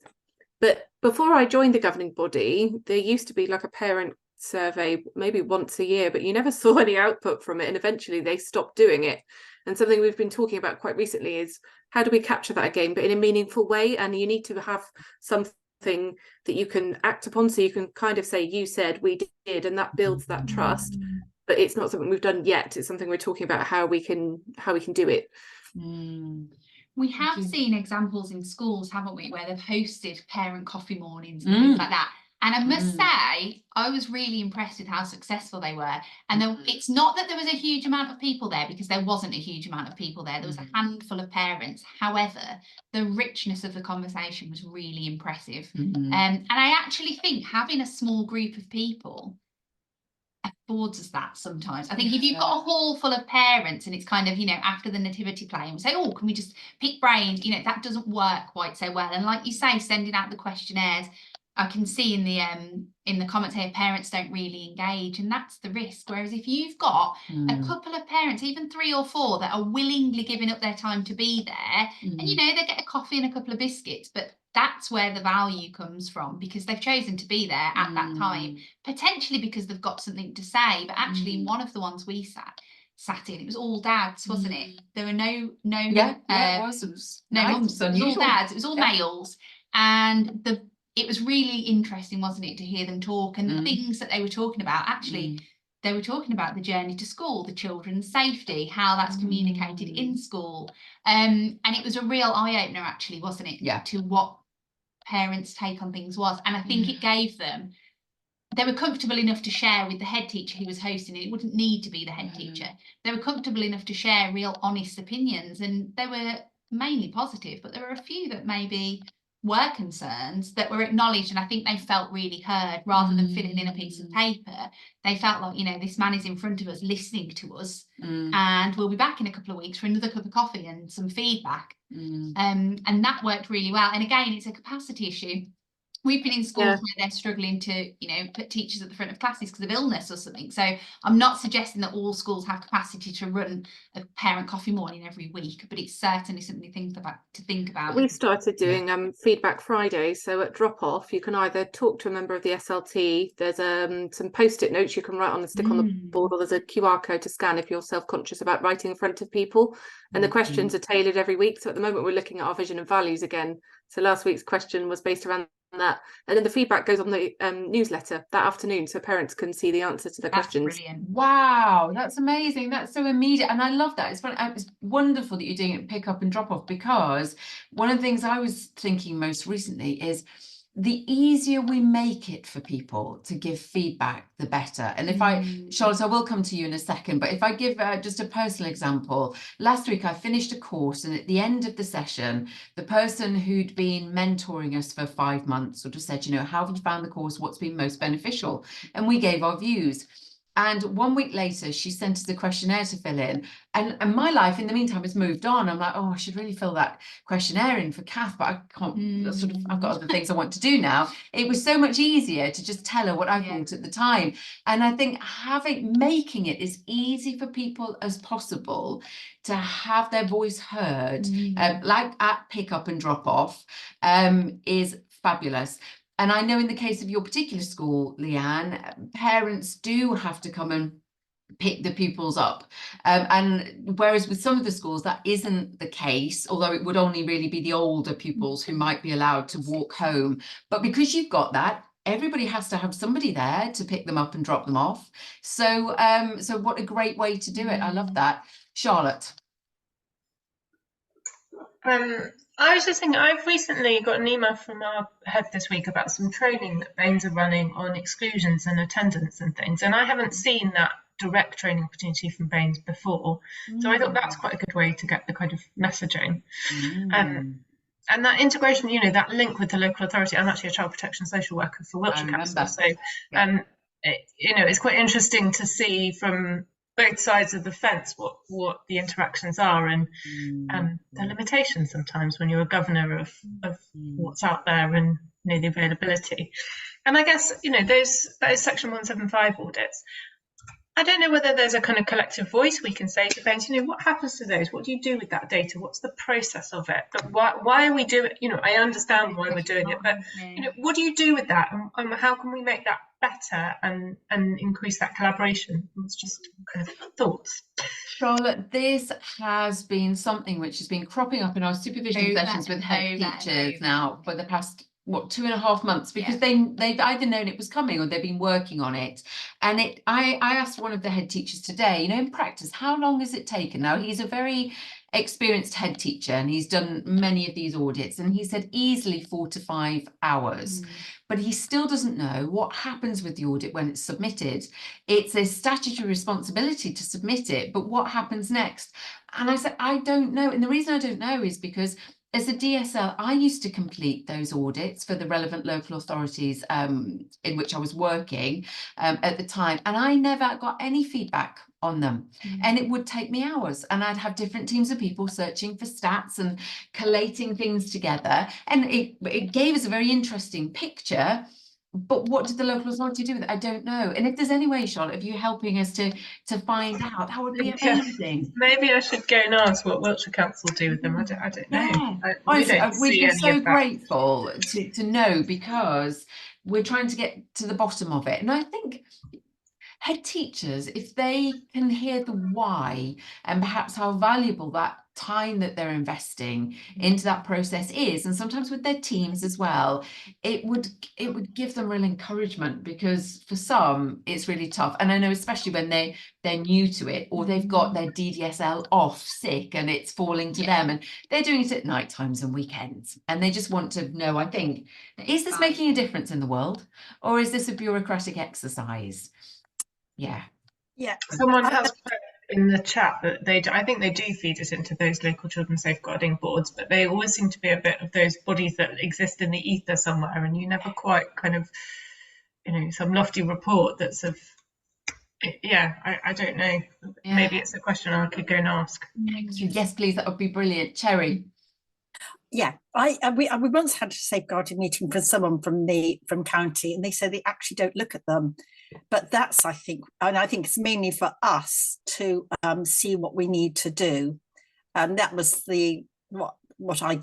But before I joined the governing body, there used to be like a parent survey maybe once a year, but you never saw any output from it, and eventually they stopped doing it. And something we've been talking about quite recently is how do we capture that again, but in a meaningful way? And you need to have something that you can act upon, so you can kind of say, you said, we did, and that builds that trust. But it's not something we've done yet. It's something we're talking about how we can do it. We have seen examples in schools, haven't we, where they've hosted parent coffee mornings and things like that. And I must say, I was really impressed with how successful they were. And it's not that there was a huge amount of people there, because there wasn't a huge amount of people there. There was a handful of parents. However, the richness of the conversation was really impressive. And I actually think having a small group of people affords us that sometimes. I think if you've got a hall full of parents and it's kind of, you know, after the nativity play, and we say, oh, can we just pick brains? You know, that doesn't work quite so well. And like you say, sending out the questionnaires, I can see in the comments here, parents don't really engage, and that's the risk. Whereas if you've got a couple of parents, even 3 or 4, that are willingly giving up their time to be there, and you know, they get a coffee and a couple of biscuits, but that's where the value comes from, because they've chosen to be there at that time, potentially because they've got something to say. But actually, in one of the ones we sat in, it was all dads, wasn't it? There were no it was no nice, mums, it was all dads, it was all males, and it was really interesting, wasn't it, to hear them talk, and the things that they were talking about, actually they were talking about the journey to school, the children's safety, how that's communicated in school, and it was a real eye-opener, actually, wasn't it, to what parents' take on things was. And I think it gave them, they were comfortable enough to share with the head teacher who was hosting it. It wouldn't need to be the head teacher. They were comfortable enough to share real honest opinions, and they were mainly positive, but there were a few that maybe were concerns that were acknowledged, and I think they felt really heard. Rather than filling in a piece of paper, they felt like, you know, this man is in front of us listening to us, and we'll be back in a couple of weeks for another cup of coffee and some feedback. And that worked really well. And again, it's a capacity issue. We've been in schools where they're struggling to, you know, put teachers at the front of classes because of illness or something. So I'm not suggesting that all schools have capacity to run a parent coffee morning every week, but it's certainly something to think about. We've started doing Feedback Friday. So at drop off, you can either talk to a member of the SLT. There's some post-it notes you can write on and stick on the board, or there's a QR code to scan if you're self-conscious about writing in front of people. And the questions are tailored every week. So at the moment, we're looking at our vision and values again. So last week's question was based around that, and then the feedback goes on the newsletter that afternoon, so parents can see the answer to the questions. Brilliant. Wow, that's amazing. That's so immediate, and I love that. It's wonderful that you're doing it pick up and drop off, because one of the things I was thinking most recently is the easier we make it for people to give feedback, the better. And if Charlotte, I will come to you in a second, but if I give just a personal example, last week I finished a course, and at the end of the session, the person who'd been mentoring us for 5 months sort of said, you know, how have you found the course? What's been most beneficial? And we gave our views. And 1 week later, she sent us a questionnaire to fill in. And my life in the meantime has moved on. I'm like, oh, I should really fill that questionnaire in for Kath, but I can't, I've got other things I want to do now. It was so much easier to just tell her what I thought at the time. And I think making it as easy for people as possible to have their voice heard, like at pick up and drop off, is fabulous. And I know in the case of your particular school, Leanne, parents do have to come and pick the pupils up. And whereas with some of the schools, that isn't the case, although it would only really be the older pupils who might be allowed to walk home. But because you've got that, everybody has to have somebody there to pick them up and drop them off. So, so what a great way to do it. I love that. Charlotte. I was just thinking, I've recently got an email from our head this week about some training that BAMES are running on exclusions and attendance and things, and I haven't seen that direct training opportunity from BAMES before, so I thought that's quite a good way to get the kind of messaging. And that integration, you know, that link with the local authority. I'm actually a child protection social worker for Wiltshire Council, so you know, it's quite interesting to see from both sides of the fence what the interactions are, and the limitations sometimes when you're a governor of what's out there and, you know, the availability. And I guess, you know, those Section 175 audits, I don't know whether there's a kind of collective voice we can say to BAMES, you know, what happens to those? What do you do with that data? What's the process of it? But why are we doing it? You know, I understand why we're doing it, but, you know, what do you do with that? And how can we make that better and increase that collaboration? It's just kind of thoughts. Charlotte, this has been something which has been cropping up in our supervision sessions with head teachers now for the past 2.5 months, because they've either known it was coming or they've been working on it. And I asked one of the head teachers today, you know, in practice, how long has it taken? Now, he's a very experienced head teacher and he's done many of these audits, and he said easily 4 to 5 hours. But he still doesn't know what happens with the audit when it's submitted. It's a statutory responsibility to submit it, but what happens next? And I said, I don't know. And the reason I don't know is because as a DSL, I used to complete those audits for the relevant local authorities in which I was working at the time, and I never got any feedback on them. And it would take me hours, and I'd have different teams of people searching for stats and collating things together, and it gave us a very interesting picture. but what did the local authority do with it? I don't know. And if there's any way, Charlotte, of you helping us to find out, that would be Yeah. amazing. Maybe I should go and ask what Wiltshire Council do with them. I don't know. Yeah. We Honestly, don't we'd see be any so of that. grateful to know, because we're trying to get to the bottom of it. And I think head teachers, if they can hear the why and perhaps how valuable that time that they're investing into that process is, and sometimes with their teams as well, it would give them real encouragement, because for some it's really tough. And I know, especially when they're new to it, or they've got their DDSL off sick and it's falling to them, and they're doing it at night times and weekends, and they just want to know, I think, is this making a difference in the world, or is this a bureaucratic exercise? Yeah. Someone has put in the chat that I think they do feed it into those local children's safeguarding boards, but they always seem to be a bit of those bodies that exist in the ether somewhere, and you never quite kind of, some lofty report that's of, I don't know. Yeah. Maybe it's a question I could go and ask. Thank you. Yes, please, that would be brilliant. Cherry. Yeah, we once had a safeguarding meeting for someone from county, and they said they actually don't look at them. But that's, I think it's mainly for us to see what we need to do, and that was what I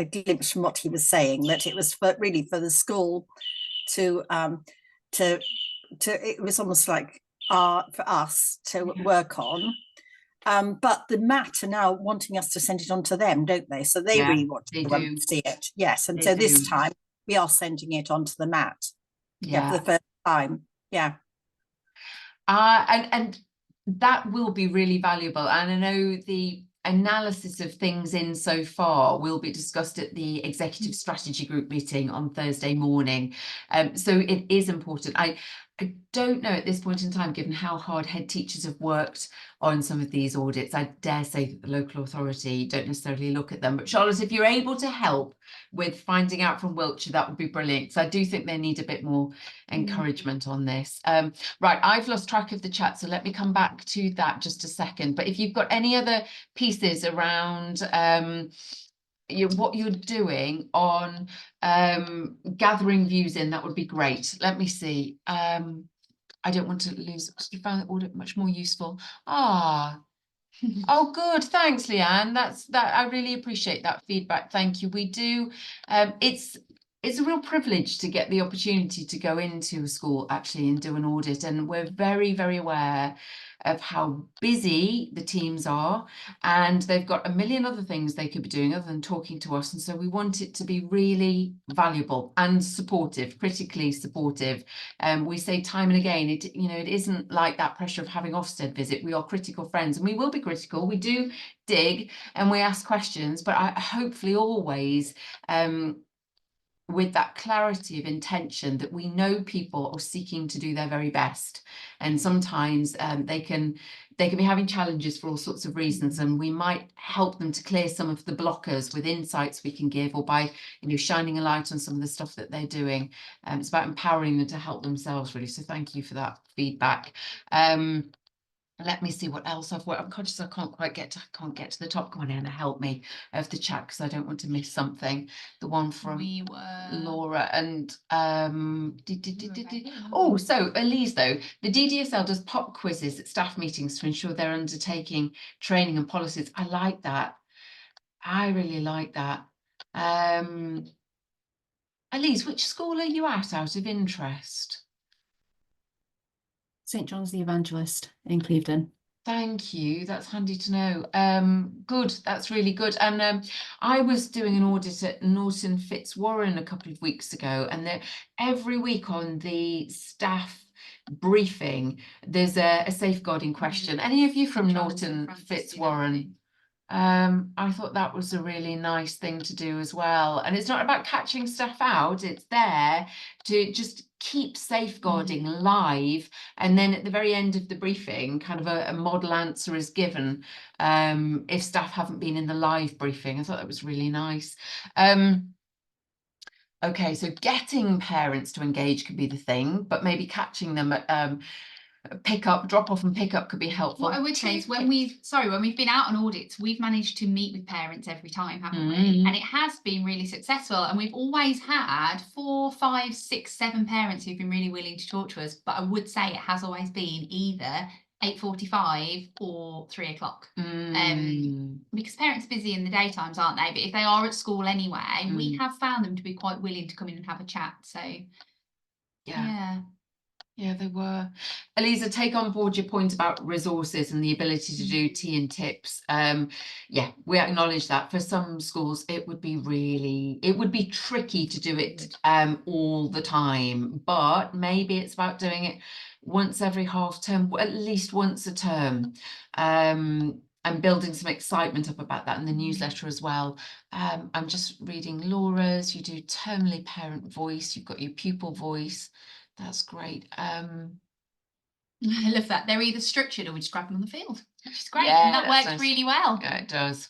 glimpsed from what he was saying, that it was really for the school to it was almost like for us to work on. But the MAT are now wanting us to send it on to them, don't they? So they really want to see it. Yes, and so this time we are sending it on to the MAT. Yeah, for the first time. Yeah. And that will be really valuable. And I know the analysis of things in so far will be discussed at the executive strategy group meeting on Thursday morning. So it is important. I don't know at this point in time, given how hard head teachers have worked on some of these audits, I dare say that the local authority don't necessarily look at them. But Charlotte, if you're able to help with finding out from Wiltshire, that would be brilliant, because I do think they need a bit more encouragement on this. Right, I've lost track of the chat, so let me come back to that just a second. But if you've got any other pieces around what you're doing on gathering views in, that would be great. Let me see. I don't want to lose. You found the audit much more useful. Oh, good. Thanks, Leanne. I really appreciate that feedback. Thank you. We do. It's a real privilege to get the opportunity to go into a school actually and do an audit, and we're very, very aware of how busy the teams are, and they've got a million other things they could be doing other than talking to us, and so we want it to be really valuable and supportive, critically supportive. We say time and again, it isn't like that pressure of having Ofsted visit. We are critical friends, and we will be critical. We do dig and we ask questions, but hopefully always with that clarity of intention that we know people are seeking to do their very best, and sometimes they can be having challenges for all sorts of reasons, and we might help them to clear some of the blockers with insights we can give, or by shining a light on some of the stuff that they're doing. It's about empowering them to help themselves, really. So thank you for that feedback. Let me see what else I've worked. I'm conscious I can't get to the top. Come on, Anna, help me of the chat, because I don't want to miss something. The one from Laura and oh, so Elise, though, the DDSL does pop quizzes at staff meetings to ensure they're undertaking training and policies. I like that. I really like that. Elise, which school are you at, out of interest? St John's the Evangelist in Clevedon. Thank you. That's handy to know. Good. That's really good. And I was doing an audit at Norton Fitzwarren a couple of weeks ago, and every week on the staff briefing, there's a safeguarding question. Any of you from Norton Fitzwarren? I thought that was a really nice thing to do as well. And it's not about catching stuff out. It's there to just keep safeguarding live. And then at the very end of the briefing, kind of a model answer is given if staff haven't been in the live briefing. I thought that was really nice. Okay, so getting parents to engage could be the thing, but maybe catching them at drop off and pick up could be helpful. What I would say is when we've been out on audits, we've managed to meet with parents every time, haven't we? And it has been really successful. And we've always had 4, 5, 6, 7 parents who've been really willing to talk to us. But I would say it has always been either 8:45 or 3 o'clock. Because parents are busy in the daytimes, aren't they? But if they are at school anyway, we have found them to be quite willing to come in and have a chat. So yeah, they were. Eliza, take on board your point about resources and the ability to do tea and tips. Yeah, we acknowledge that for some schools it would be tricky to do it all the time, but maybe it's about doing it once every half term, at least once a term. And building some excitement up about that in the newsletter as well. I'm just reading Laura's. You do termly parent voice, you've got your pupil voice. That's great. I love that. They're either structured or we just grab them on the field, which is great. Yeah, and that works nice. really well. Yeah, it does.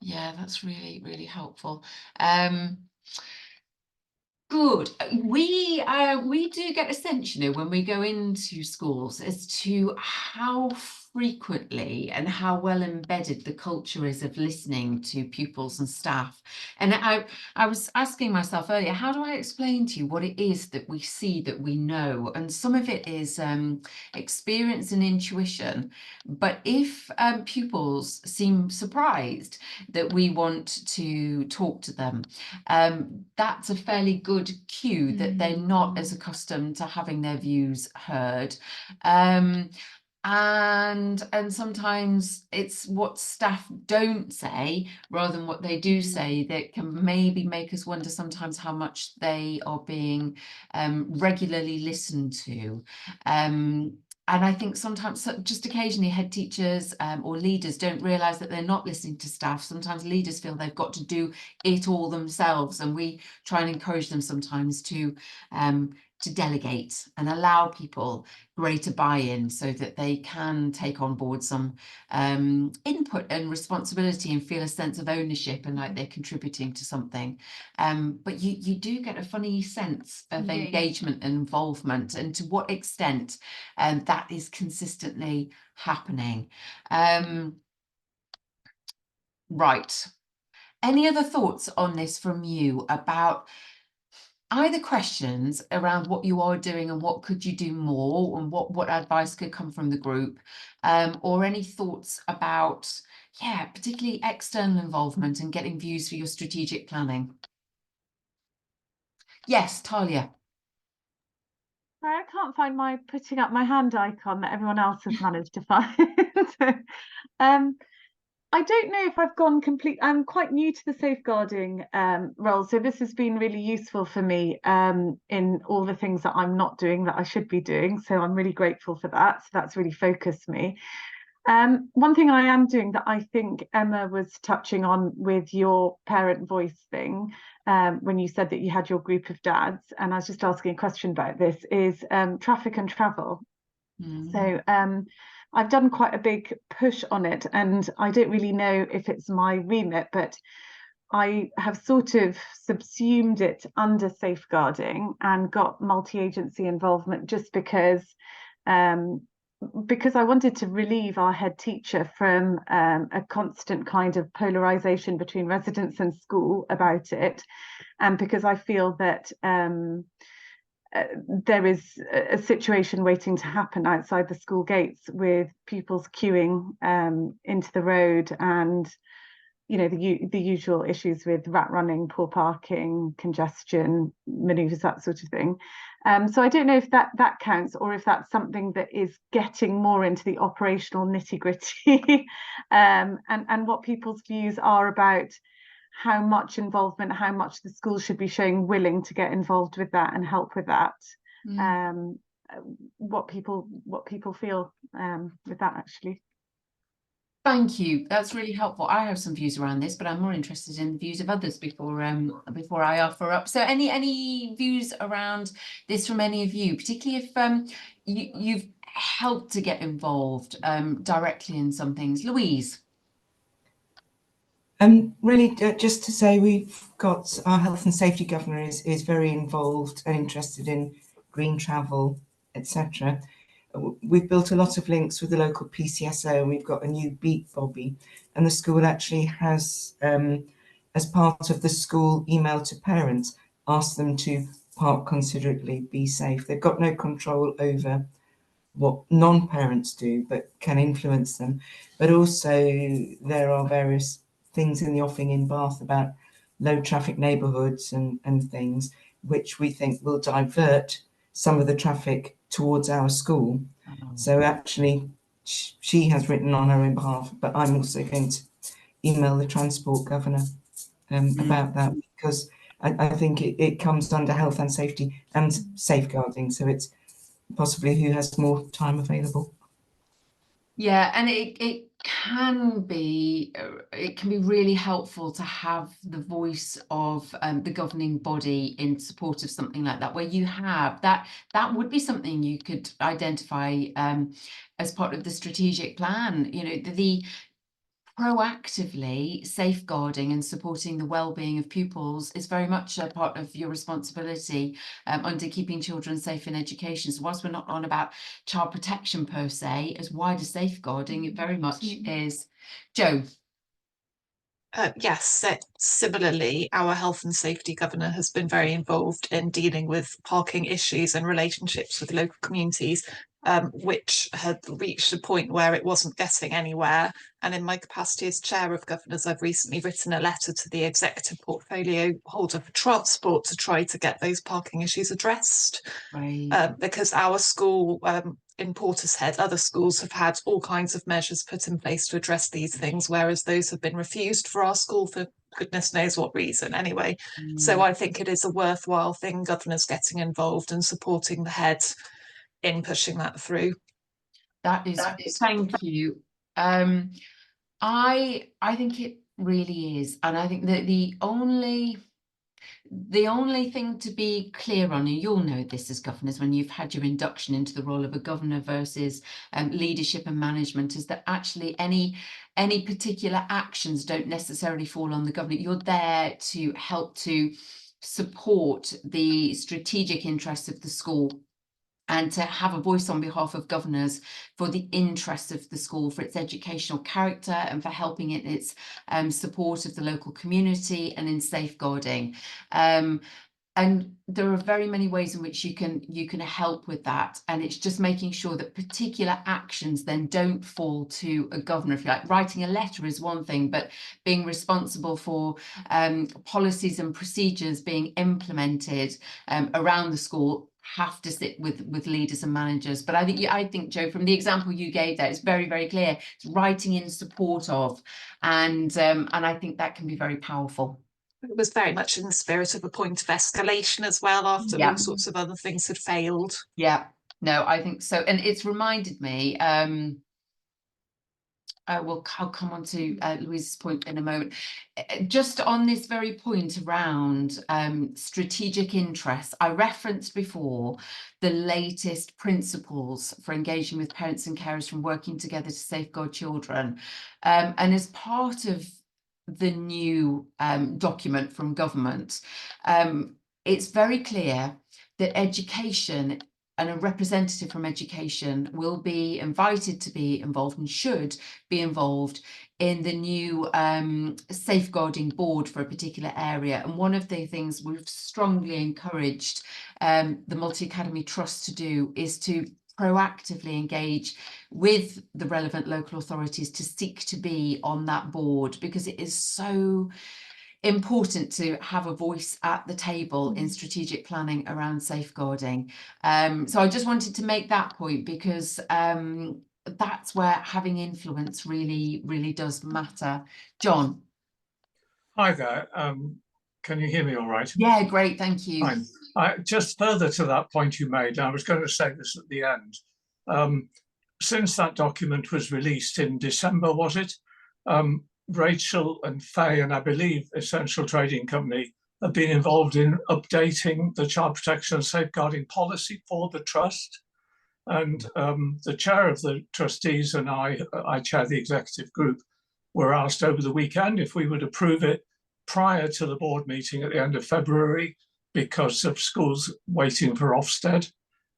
Yeah, that's really, really helpful. Good. We do get a sense, you know, when we go into schools as to how frequently and how well embedded the culture is of listening to pupils and staff. And I was asking myself earlier, how do I explain to you what it is that we see, that we know? And some of it is experience and intuition. But if pupils seem surprised that we want to talk to them, that's a fairly good cue that they're not as accustomed to having their views heard. And sometimes it's what staff don't say rather than what they do say that can maybe make us wonder sometimes how much they are being regularly listened to. And I think sometimes, just occasionally, head teachers or leaders don't realise that they're not listening to staff. Sometimes leaders feel they've got to do it all themselves, and we try and encourage them sometimes to delegate and allow people greater buy-in so that they can take on board some input and responsibility and feel a sense of ownership and like they're contributing to something. But you do get a funny sense of engagement and involvement, and to what extent that is consistently happening. Right. Any other thoughts on this from you about either questions around what you are doing and what could you do more, and what advice could come from the group, or any thoughts about, particularly external involvement and getting views for your strategic planning? Yes, Talia. Sorry, I can't find my putting up my hand icon that everyone else has managed to find. I don't know if I've gone complete. I'm quite new to the safeguarding role, so this has been really useful for me in all the things that I'm not doing that I should be doing. So I'm really grateful for that. So that's really focused me. One thing I am doing that I think Emma was touching on with your parent voice thing, when you said that you had your group of dads, and I was just asking a question about this, is traffic and travel. So I've done quite a big push on it, and I don't really know if it's my remit, but I have sort of subsumed it under safeguarding and got multi-agency involvement just because I wanted to relieve our head teacher from a constant kind of polarization between residents and school about it, and because I feel that there is a situation waiting to happen outside the school gates with pupils queuing into the road, and the usual issues with rat running, poor parking, congestion, manoeuvres, that sort of thing. So I don't know if that counts, or if that's something that is getting more into the operational nitty-gritty, and what people's views are about how much involvement, how much the school should be showing willing to get involved with that and help with that. What people feel with that, actually. Thank you. That's really helpful. I have some views around this, but I'm more interested in the views of others before I offer up. So any views around this from any of you, particularly if you've helped to get involved directly in some things? Louise. Really, just to say, we've got our health and safety governor is very involved and interested in green travel etc. We've built a lot of links with the local PCSO, and we've got a new beat Bobby, and the school actually has, as part of the school email to parents, asked them to park considerately, be safe. They've got no control over what non-parents do, but can influence them. But also there are various things in the offing in Bath about low traffic neighbourhoods and things, which we think will divert some of the traffic towards our school. So actually she has written on her own behalf, but I'm also going to email the Transport Governor about that, because I think it comes under health and safety and safeguarding, so it's possibly who has more time available. Yeah, and it can be really helpful to have the voice of the governing body in support of something like that, where you have that would be something you could identify as part of the strategic plan. You know, the proactively safeguarding and supporting the well-being of pupils is very much a part of your responsibility under keeping children safe in education. So whilst we're not on about child protection per se, as wider safeguarding, it very much is. Jo. Yes, similarly, our health and safety governor has been very involved in dealing with parking issues and relationships with local communities, which had reached a point where it wasn't getting anywhere. And in my capacity as chair of governors, I've recently written a letter to the executive portfolio holder for transport to try to get those parking issues addressed. Right. Because our school in Portishead, other schools have had all kinds of measures put in place to address these things, whereas those have been refused for our school for goodness knows what reason anyway. So I think it is a worthwhile thing, governors getting involved and supporting the head in pushing that through. That is, thank you. I think it really is, and I think that the only thing to be clear on, and you'll know this as governors when you've had your induction into the role of a governor versus leadership and management, is that actually any particular actions don't necessarily fall on the governor. You're there to help to support the strategic interests of the school, and to have a voice on behalf of governors for the interests of the school, for its educational character, and for helping it in its support of the local community and in safeguarding. And there are very many ways in which you can help with that, and it's just making sure that particular actions then don't fall to a governor. If you like, writing a letter is one thing, but being responsible for policies and procedures being implemented around the school have to sit with leaders and managers. But I think Jo, from the example you gave there, it's very, very clear. It's writing in support of, and I think that can be very powerful. It was very much in the spirit of a point of escalation as well, after all sorts of other things had failed. Yeah, no, I think so. And it's reminded me, I'll come on to Louise's point in a moment. Just on this very point around strategic interests, I referenced before the latest principles for engaging with parents and carers from working together to safeguard children. And as part of the new document from government, it's very clear that education and a representative from education will be invited to be involved and should be involved in the new safeguarding board for a particular area. And one of the things we've strongly encouraged the Multi-Academy Trust to do is to proactively engage with the relevant local authorities to seek to be on that board, because it is so important to have a voice at the table in strategic planning around safeguarding. So I just wanted to make that point, because that's where having influence really, really does matter. John. Hi there. Can you hear me all right? Yeah, great, thank you. Fine. Just further to that point you made, I was going to say this at the end. Since that document was released in December, was it? Rachel and Faye, and I believe Essential Trading Company, have been involved in updating the child protection and safeguarding policy for the trust. And the chair of the trustees and I chair the executive group, were asked over the weekend if we would approve it prior to the board meeting at the end of February, because of schools waiting for Ofsted.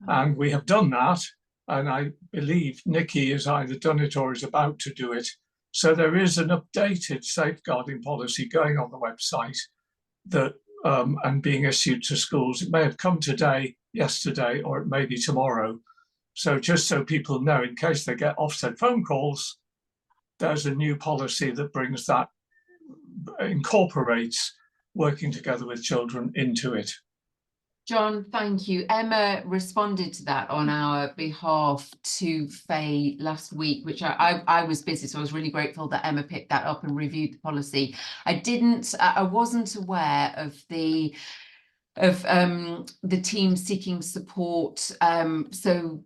And we have done that. And I believe Nikki has either done it or is about to do it. So there is an updated safeguarding policy going on the website that and being issued to schools. It may have come today, yesterday, or it may be tomorrow. So just so people know, in case they get Ofsted phone calls, there's a new policy that brings that, incorporates working together with children into it. John, thank you. Emma responded to that on our behalf to Faye last week, which I was busy, so I was really grateful that Emma picked that up and reviewed the policy. I wasn't aware of the team seeking support. So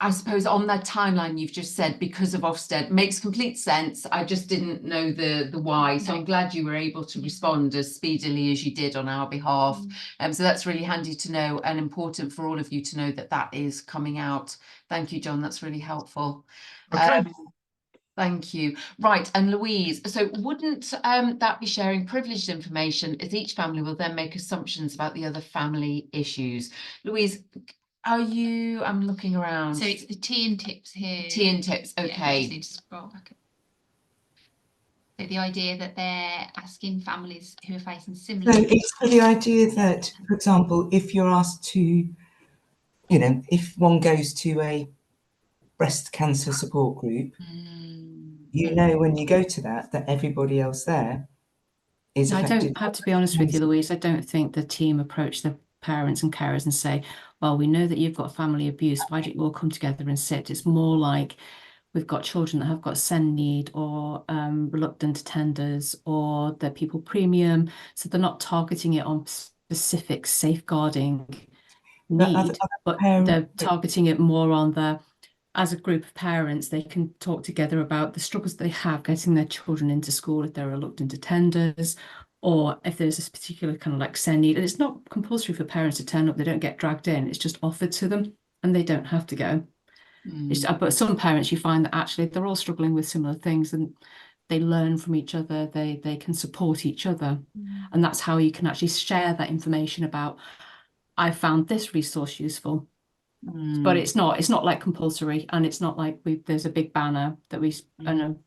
I suppose on that timeline you've just said, because of Ofsted, makes complete sense. I just didn't know the why. So I'm glad you were able to respond as speedily as you did on our behalf. So that's really handy to know, and important for all of you to know that that is coming out. Thank you, John. That's really helpful. Okay. Thank you. Right, and Louise, so wouldn't that be sharing privileged information, as each family will then make assumptions about the other family issues? Louise, I'm looking around. So it's the tea and tips here. Tea and tips, Yeah, okay. just need to scroll back. So the idea that they're asking families who are facing similar. So it's for the idea that, for example, if you're asked to, if one goes to a breast cancer support group, when you go to that everybody else there is affected. I have to be honest with you, Louise, I don't think the team approach the parents and carers and say, well, we know that you've got family abuse, why don't you all come together and sit? It's more like, we've got children that have got SEND need, or reluctant attenders, or they're people premium. So they're not targeting it on specific safeguarding need, but they're targeting it more on as a group of parents, they can talk together about the struggles they have getting their children into school if they're reluctant attenders, or if there's this particular kind of like SEND need. And it's not compulsory for parents to turn up, they don't get dragged in, it's just offered to them and they don't have to go. But some parents, you find that actually they're all struggling with similar things and they learn from each other, they can support each other. And that's how you can actually share that information about, I found this resource useful. But it's not like compulsory, and it's not like there's a big banner that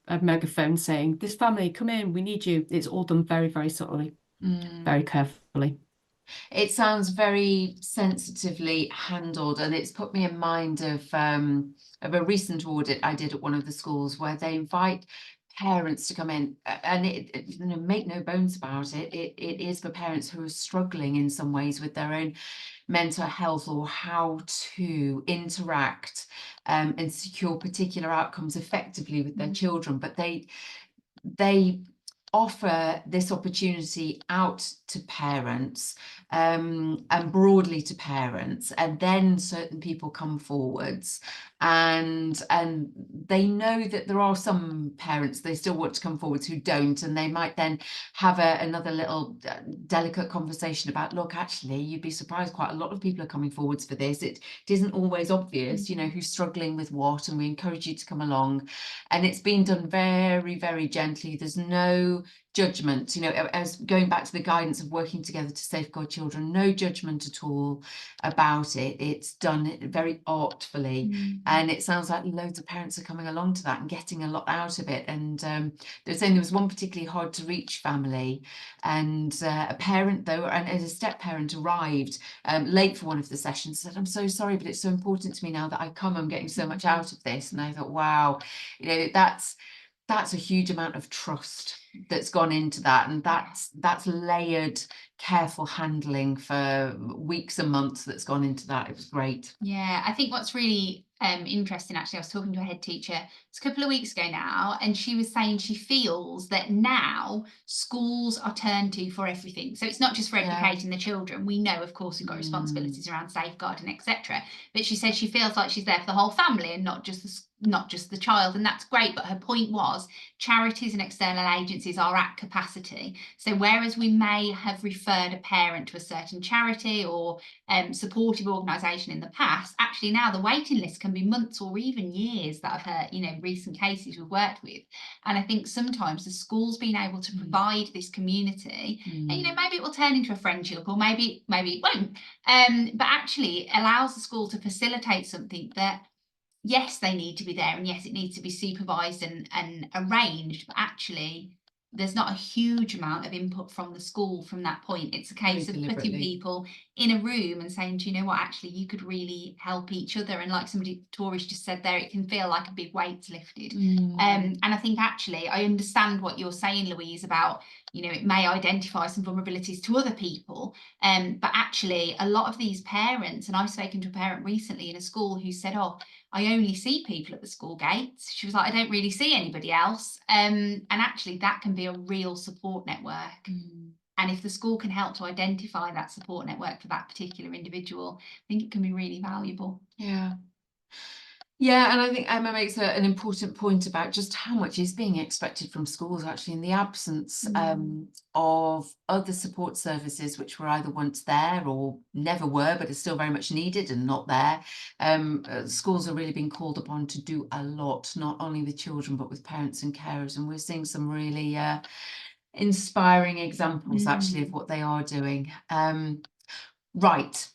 a megaphone saying, this family, come in, we need you. It's all done very, very subtly, very carefully. It sounds very sensitively handled, and it's put me in mind of a recent audit I did at one of the schools where they invite parents to come in, and make no bones about it, it is for parents who are struggling in some ways with their own mental health, or how to interact and secure particular outcomes effectively with their children. But they offer this opportunity out to parents and broadly to parents, and then certain people come forwards and they know that there are some parents, they still want to come forwards, who don't, and they might then have another little delicate conversation about, look, actually you'd be surprised, quite a lot of people are coming forwards for this. It isn't always obvious, who's struggling with what, and we encourage you to come along. And it's been done very, very gently. There's no judgment, as going back to the guidance of working together to safeguard children, no judgment at all about it. It's done very artfully, and it sounds like loads of parents are coming along to that and getting a lot out of it. And they're saying there was one particularly hard to reach family, and a parent though, and as a step parent, arrived late for one of the sessions, said, I'm so sorry, but it's so important to me now that I come, I'm getting so much out of this. And I thought, wow, that's a huge amount of trust that's gone into that, and that's layered, careful handling for weeks and months that's gone into that. It was great. Yeah, I think what's really interesting, actually, I was talking to a head teacher, it's a couple of weeks ago now, and she was saying she feels that now schools are turned to for everything. So it's not just for educating the children. We know, of course, we've got responsibilities around safeguarding, etc. But she said she feels like she's there for the whole family and not just not just the child, and that's great. But her point was charities and external agencies are at capacity. So whereas we may have referred a parent to a certain charity or supportive organisation in the past, actually now the waiting list can be months or even years that I've heard, you know, recent cases we've worked with. And I think sometimes the school's been able to provide this community, and you know, maybe it will turn into a friendship, or maybe it won't. But actually allows the school to facilitate something that, yes, they need to be there, and yes, it needs to be supervised and arranged, but actually there's not a huge amount of input from the school from that point. It's a case of putting people in a room and saying, do you know what, actually you could really help each other. And like Tori's just said there, it can feel like a big weight's lifted. And I think actually I understand what you're saying, Louise, about, you know, it may identify some vulnerabilities to other people, but actually a lot of these parents, and I've spoken to a parent recently in a school who said, oh, I only see people at the school gates. She was like, I don't really see anybody else. And actually that can be a real support network. And if the school can help to identify that support network for that particular individual, I think it can be really valuable. Yeah, and I think Emma makes an important point about just how much is being expected from schools, actually, in the absence of other support services, which were either once there or never were, but are still very much needed and not there. Schools are really being called upon to do a lot, not only with children, but with parents and carers. And we're seeing some really inspiring examples, actually, of what they are doing. Right.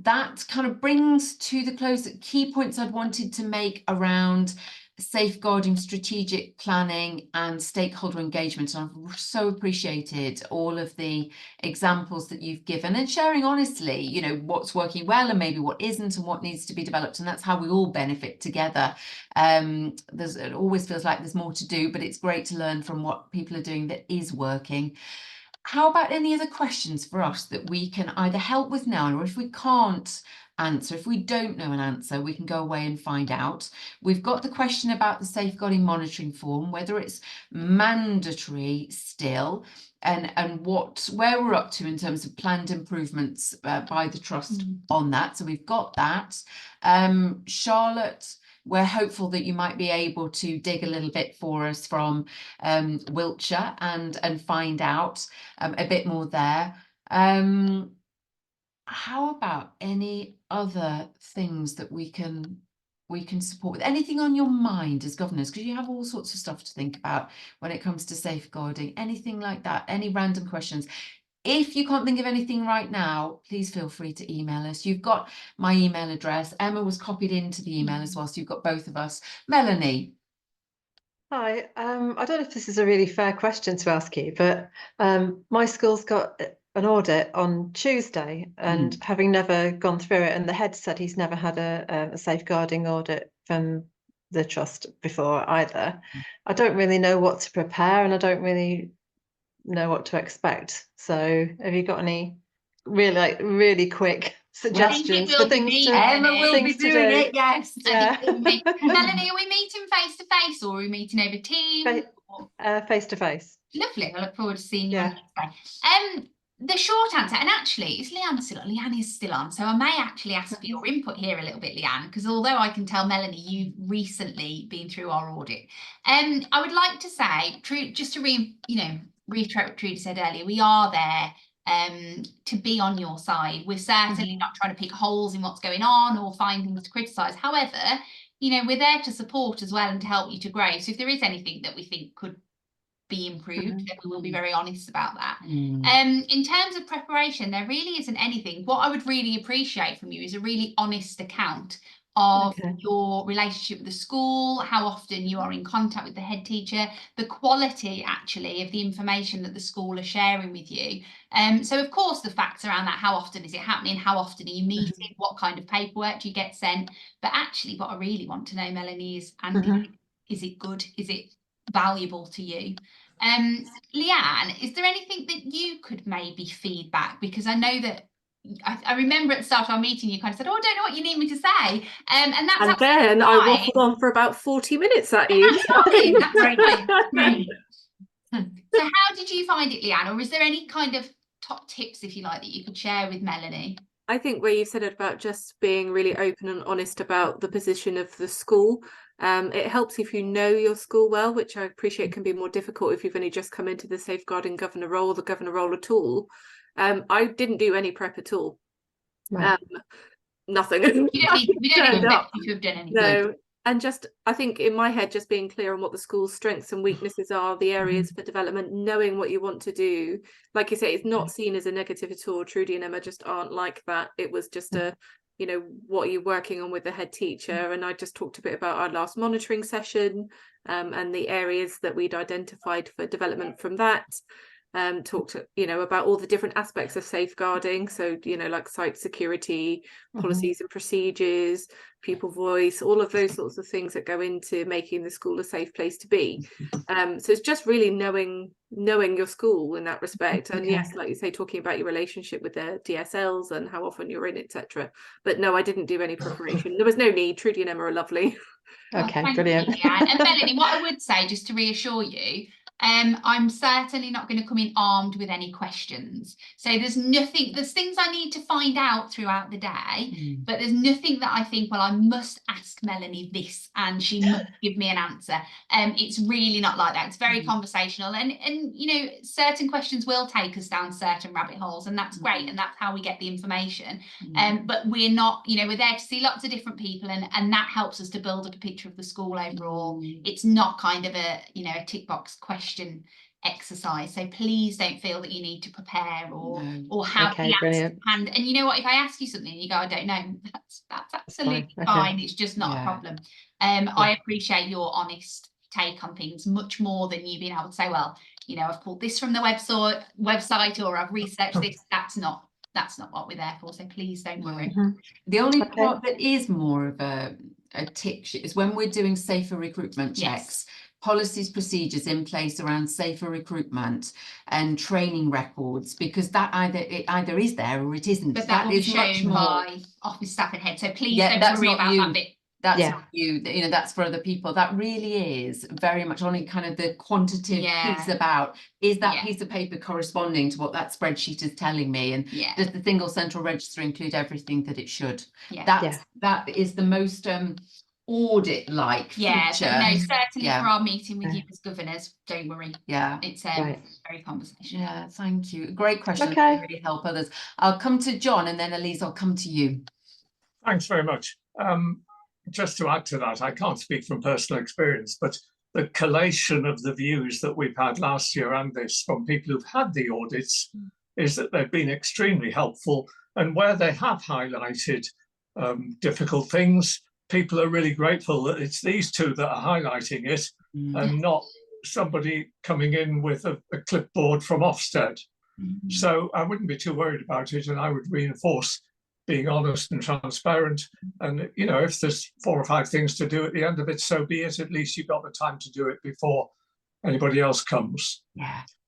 That kind of brings to the close the key points I'd wanted to make around safeguarding, strategic planning and stakeholder engagement. And I've so appreciated all of the examples that you've given and sharing honestly, you know, what's working well and maybe what isn't and what needs to be developed. And that's how we all benefit together. It always feels like there's more to do, but it's great to learn from what people are doing that is working. How about any other questions for us that we can either help with now, or if we can't answer, if we don't know an answer, we can go away and find out. We've got the question about the safeguarding monitoring form, whether it's mandatory still, and where we're up to in terms of planned improvements by the trust on that. So we've got that. Charlotte, we're hopeful that you might be able to dig a little bit for us from Wiltshire and find out a bit more there. How about any other things that we can support with? Anything on your mind as governors? Because you have all sorts of stuff to think about when it comes to safeguarding. Anything like that? Any random questions? If you can't think of anything right now, please feel free to email us. You've got my email address. Emma was copied into the email as well, so you've got both of us. Melanie. Hi, I don't know if this is a really fair question to ask you, but my school's got an audit on Tuesday, and having never gone through it, and the head said he's never had a safeguarding audit from the trust before either. I don't really know what to prepare, and I don't really know what to expect. So have you got any really quick suggestions for things to Emma will be doing it, yes. Yeah. Melanie, are we meeting face to face or are we meeting over Teams? Face to face. Lovely. I look forward to seeing you on Tuesday. The short answer, and actually, is Leanne still on? Leanne is still on, so I may actually ask for your input here a little bit, Leanne, because although I can tell Melanie you've recently been through our audit, I would like to say, just to reiterate what Trudy said earlier, we are there to be on your side. We're certainly not trying to pick holes in what's going on or find things to criticise. However, you know, we're there to support as well and to help you to grow. So if there is anything that we think could be improved, then we will be very honest about that. In terms of preparation, there really isn't anything. What I would really appreciate from you is a really honest account of your relationship with the school, how often you are in contact with the head teacher, the quality actually of the information that the school are sharing with you. So of course the facts around that, how often is it happening, how often are you meeting, what kind of paperwork do you get sent, but actually what I really want to know, Melanie, is is it good, is it valuable to you? Leanne, is there anything that you could maybe feedback, because I know that I remember at the start of our meeting you kind of said, oh, I don't know what you need me to say, and then I waffled on for about 40 minutes at you. That's fine. That's great. So how did you find it, Leanne, or is there any kind of top tips, if you like, that you could share with Melanie? I think where you said it about just being really open and honest about the position of the school, It helps if you know your school well, which I appreciate can be more difficult if you've only just come into the safeguarding governor role, the governor role at all. I didn't do any prep at all. Right. Nothing. We don't Turned up. expect you to have done anything. No, and just I think in my head, just being clear on what the school's strengths and weaknesses are, the areas for development, knowing what you want to do. Like you say, it's not seen as a negative at all. Trudy and Emma just aren't like that. It was just a, you know, what are you working on with the head teacher? And I just talked a bit about our last monitoring session, and the areas that we'd identified for development from that. Talked, you know, about all the different aspects of safeguarding, so, you know, like site security, policies and procedures, pupil voice, all of those sorts of things that go into making the school a safe place to be. So it's just really knowing your school in that respect. And yes, like you say, talking about your relationship with the DSLs and how often you're in, etc. But no, I didn't do any preparation. There was no need. Trudy and Emma are lovely. Okay, Thank brilliant. you, Leanne. And Melanie, what I would say, just to reassure you, I'm certainly not going to come in armed with any questions. So there's things I need to find out throughout the day, but there's nothing that I think, well, I must ask Melanie this and she must give me an answer. It's really not like that. It's very conversational, and you know, certain questions will take us down certain rabbit holes, and that's great, and that's how we get the information. But we're not, you know, we're there to see lots of different people, and that helps us to build up a picture of the school overall. It's not kind of a, you know, a tick box question exercise, so please don't feel that you need to prepare or have the answer to hand. And you know what, if I ask you something and you go, I don't know, that's absolutely fine. It's just not a problem. I appreciate your honest take on things much more than you being able to say, well, you know, I've pulled this from the website or I've researched this. That's not what we're there for, so please don't worry. The only part that is more of a tick sheet is when we're doing safer recruitment checks. Policies, procedures in place around safer recruitment and training records, because that either is there or it isn't. But that will be shown by office staff and head, so please don't worry about that bit. That's not you, you know, that's for other people. That really is very much only kind of the quantitative piece about, is that piece of paper corresponding to what that spreadsheet is telling me, and does the single central register include everything that it should? That is the most audit-like feature. But no, certainly for our meeting with you as governors, don't worry. It's very conversational. Thank you. Great question. To really help others. I'll come to John, and then Elise, I'll come to you. Thanks very much. Just to add to that, I can't speak from personal experience, but the collation of the views that we've had last year and this from people who've had the audits is that they've been extremely helpful, and where they have highlighted difficult things, people are really grateful that it's these two that are highlighting it and not somebody coming in with a clipboard from Ofsted. So I wouldn't be too worried about it, and I would reinforce being honest and transparent. And, you know, if there's 4 or 5 things to do at the end of it, so be it. At least you've got the time to do it before anybody else comes.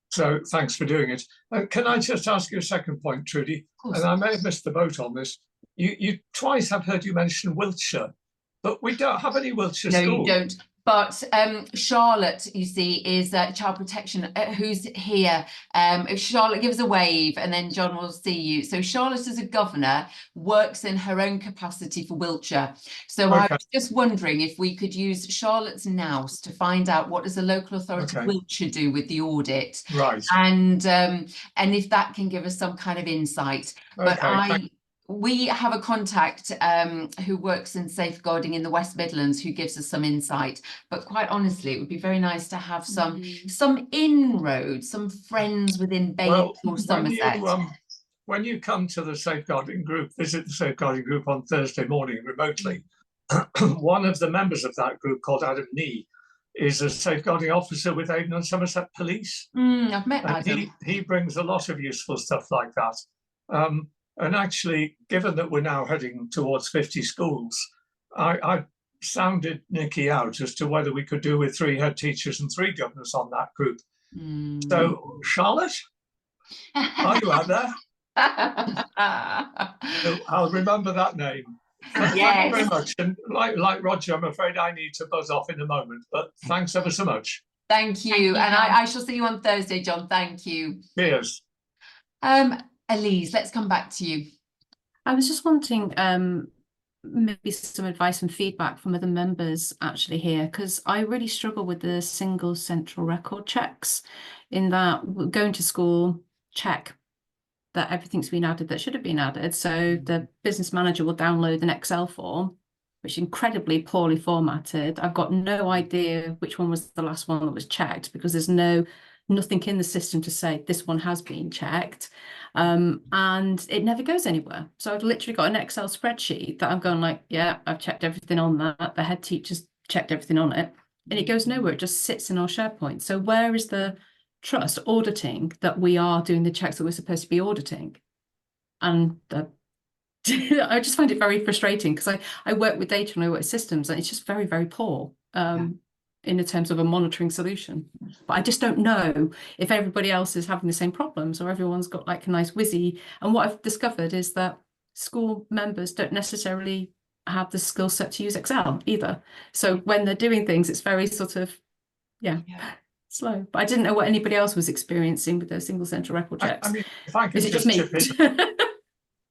So thanks for doing it. Can I just ask you a second point, Trudy? And I may have missed the boat on this. You twice have heard you mention Wiltshire, but we don't have any Wiltshire schools. No, you don't. But Charlotte, you see, is child protection, who's here. If Charlotte gives a wave, and then John will see you. So Charlotte, as a governor, works in her own capacity for Wiltshire. So I was just wondering if we could use Charlotte's nous to find out what does the local authority of Wiltshire do with the audit, and if that can give us some kind of insight. But we have a contact who works in safeguarding in the West Midlands who gives us some insight. But quite honestly, it would be very nice to have some inroads, some friends within Bath or Somerset. When you come to the safeguarding group, visit the safeguarding group on Thursday morning remotely, one of the members of that group, called Adam Nee, is a safeguarding officer with Avon and Somerset Police. I've met Adam. He brings a lot of useful stuff like that. And actually, given that we're now heading towards 50 schools, I sounded Nikki out as to whether we could do with 3 head teachers and 3 governors on that group. So, Charlotte, are you out there? I'll remember that name. Thank you very much. And like Roger, I'm afraid I need to buzz off in a moment, but thanks ever so much. Thank you. And I shall see you on Thursday, John. Thank you. Cheers. Elise, let's come back to you. I was just wanting maybe some advice and feedback from other members actually here, because I really struggle with the single central record checks, in that going to school, check that everything's been added that should have been added. So the business manager will download an Excel form, which is incredibly poorly formatted. I've got no idea which one was the last one that was checked, because there's nothing in the system to say this one has been checked. And it never goes anywhere. So I've literally got an Excel spreadsheet that I'm going like, yeah, I've checked everything on that. The head teacher's checked everything on it, and it goes nowhere. It just sits in our SharePoint. So where is the trust auditing that we are doing the checks that we're supposed to be auditing? And I just find it very frustrating, because I work with data and I work with systems, and it's just very, very poor. In terms of a monitoring solution. But I just don't know if everybody else is having the same problems, or everyone's got like a nice whizzy. And what I've discovered is that school members don't necessarily have the skill set to use Excel either. So when they're doing things, it's very sort of, slow. But I didn't know what anybody else was experiencing with those single central record checks. I mean, if I could Is it just chip me? in,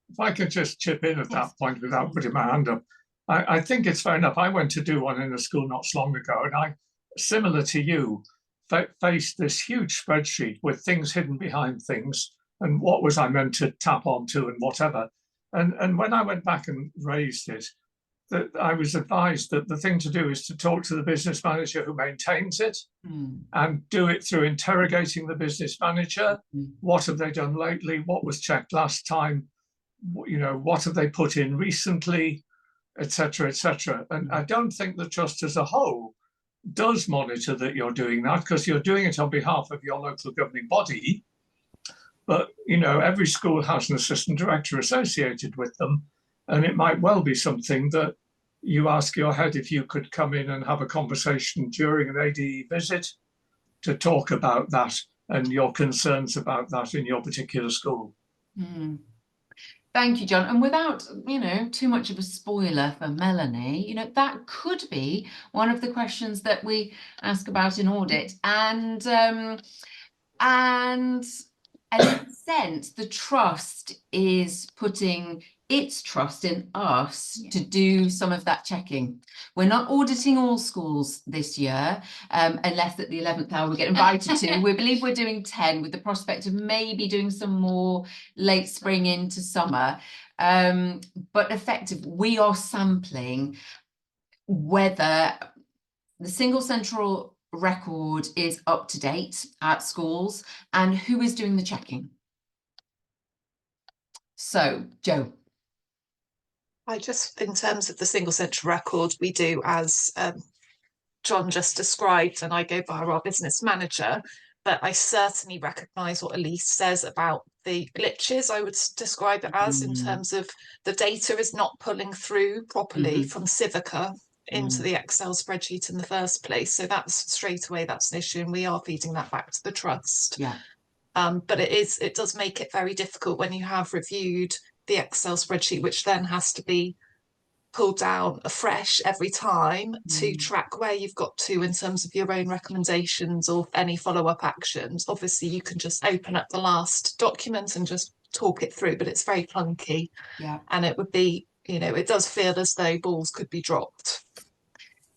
if I could just chip in at that point without putting my hand up, I think it's fair enough. I went to do one in a school not so long ago, and I, similar to you, faced this huge spreadsheet with things hidden behind things, and what was I meant to tap onto and whatever. And when I went back and raised it, that I was advised that the thing to do is to talk to the business manager who maintains it, and do it through interrogating the business manager. What have they done lately? What was checked last time? You know, what have they put in recently, etc., etc. And I don't think the trust as a whole does monitor that you're doing that, because you're doing it on behalf of your local governing body. But, you know, every school has an assistant director associated with them, and it might well be something that you ask your head if you could come in and have a conversation during an ADE visit to talk about that and your concerns about that in your particular school. Thank you, John. And without, you know, too much of a spoiler for Melanie, you know, that could be one of the questions that we ask about in audit. And in a sense, the trust is putting its trust in us to do some of that checking. We're not auditing all schools this year, unless at the 11th hour we get invited to. We believe we're doing 10, with the prospect of maybe doing some more late spring into summer. But effectively, we are sampling whether the single central record is up to date at schools and who is doing the checking. So, Jo. I just, in terms of the single central record, we do as John just described, and I go by our business manager, but I certainly recognise what Elise says about the glitches, I would describe it as, in terms of the data is not pulling through properly from Civica into the Excel spreadsheet in the first place. So that's straight away, that's an issue, and we are feeding that back to the trust. But it does make it very difficult when you have reviewed the Excel spreadsheet, which then has to be pulled down afresh every time to track where you've got to in terms of your own recommendations or any follow-up actions. Obviously, you can just open up the last document and just talk it through, but it's very clunky. And it would be, you know, it does feel as though balls could be dropped.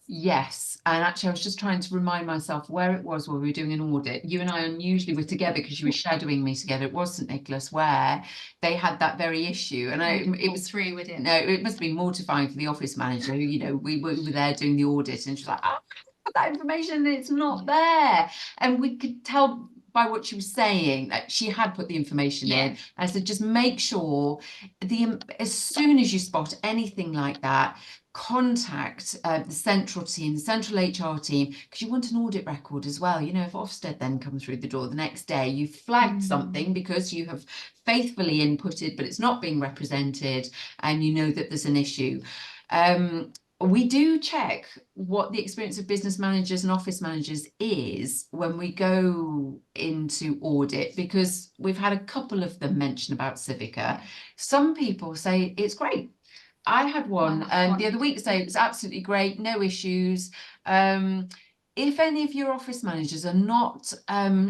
Yes, and actually I was just trying to remind myself where it was where we were doing an audit. You and I unusually were together because you were shadowing me together. It was St Nicholas where they had that very issue, and it was through with it. No, it must be mortifying for the office manager. You know, we were there doing the audit, and she's like, "Oh, that information, it's not there," and we could tell by what she was saying that she had put the information in. I said, just make sure as soon as you spot anything like that, contact the central team, the central HR team, because you want an audit record as well. You know, if Ofsted then come through the door the next day, you flagged something because you have faithfully inputted, but it's not being represented, and you know that there's an issue. We do check what the experience of business managers and office managers is when we go into audit, because we've had a couple of them mention about Civica. Some people say it's great. I had one the other week say it was absolutely great, no issues. If any of your office managers are not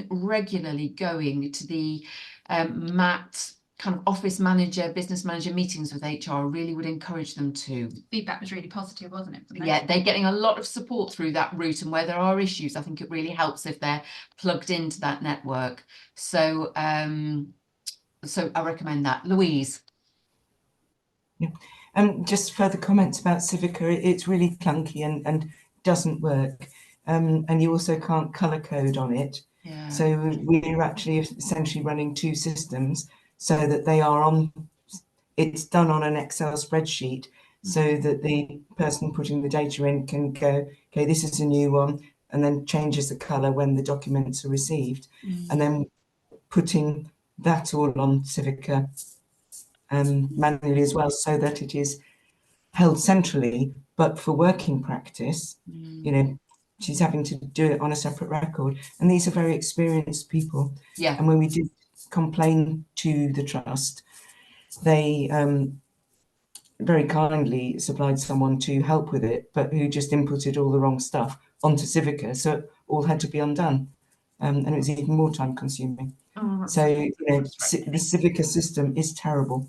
regularly going to the MAT kind of office manager, business manager meetings with HR, I really would encourage them to. Feedback was really positive, wasn't it? Yeah, they're getting a lot of support through that route, and where there are issues, I think it really helps if they're plugged into that network. So so I recommend that. Louise. Yeah. Just further comments about Civica. It's really clunky and doesn't work. And you also can't colour code on it. Yeah. So we're actually essentially running two systems so that they are on, it's done on an Excel spreadsheet so that the person putting the data in can go, okay, this is a new one, and then changes the colour when the documents are received. And then putting that all on Civica manually as well, so that it is held centrally, but for working practice, you know, she's having to do it on a separate record. And these are very experienced people. Yeah. And when we did complain to the trust, they very kindly supplied someone to help with it, but who just inputted all the wrong stuff onto Civica, so it all had to be undone. And it was even more time consuming. So, you know, the Civica system is terrible.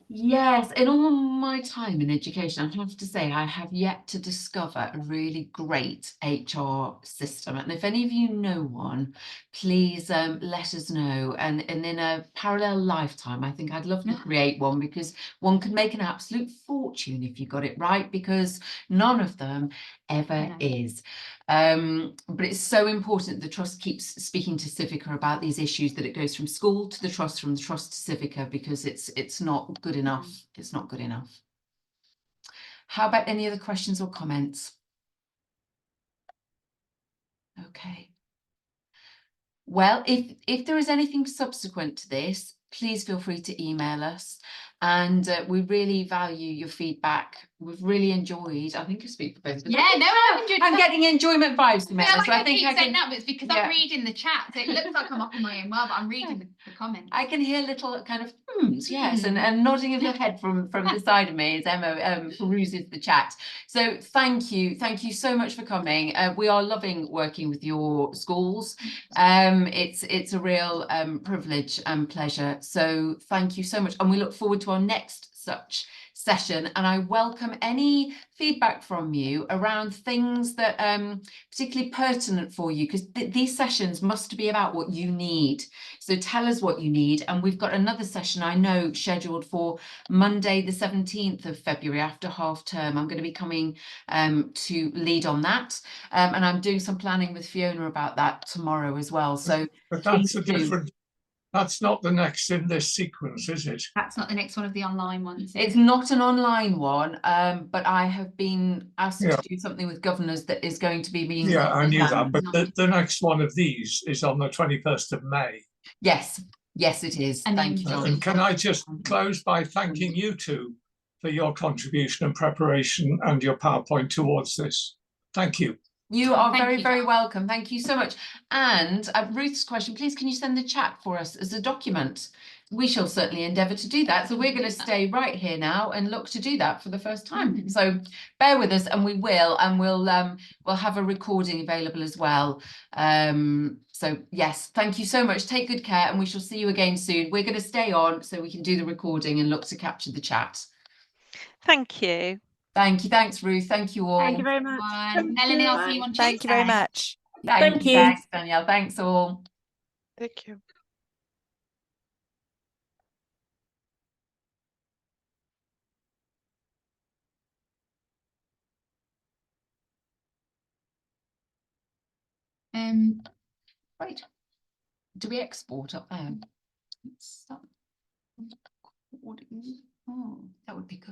Yes, in all my time in education, I have to say I have yet to discover a really great HR system. And if any of you know one, please let us know. And in a parallel lifetime, I think I'd love to create one, because one could make an absolute fortune if you got it right, because none of them ever is. But it's so important the trust keeps speaking to Civica about these issues, that it goes from school to the trust, from the trust to Civica, because it's not good enough. It's not good enough. How about any other questions or comments? Okay. Well, if there is anything subsequent to this, please feel free to email us. And we really value your feedback. We've really enjoyed, I think I speak for both of us. Yeah, no, I've enjoyed it. I'm getting enjoyment vibes from it. I feel like So I think keep I saying can, that, but it's because I'm reading the chat. So it looks like I'm off in my own world, but I'm reading the comments. I can hear little kind of yes, and nodding of the head from the side of me as Emma peruses the chat. So thank you so much for coming. We are loving working with your schools. It's a real privilege and pleasure. So thank you so much, and we look forward to our next such session. And I welcome any feedback from you around things that particularly pertinent for you, because these sessions must be about what you need. So tell us what you need. And we've got another session I know scheduled for Monday the 17th of February after half term. I'm going to be coming to lead on that, and I'm doing some planning with Fiona about that tomorrow as well. So but that's a different, that's not the next in this sequence, is it? That's not the next one of the online ones. It's not an online one, but I have been asked to do something with governors that is going to be being. Yeah, I knew that, but the next one of these is on the 21st of May. Yes, yes, it is. And thank you, John. And can I just close by thanking you two for your contribution and preparation and your PowerPoint towards this. Thank you. You are very welcome. Thank you so much. And Ruth's question, please, can you send the chat for us as a document? We shall certainly endeavour to do that. So we're going to stay right here now and look to do that for the first time. So bear with us, and we will, and we'll have a recording available as well. So yes, thank you so much. Take good care, and we shall see you again soon. We're going to stay on so we can do the recording and look to capture the chat. Thank you. Thank you. Thanks, Ruth. Thank you all. Thank you very much. Melanie, I'll see you on Tuesday. Thank you very much. Thank you. Thanks, Danielle. Thanks all. Thank you. Right. Do we export up there? Oh, that would be good.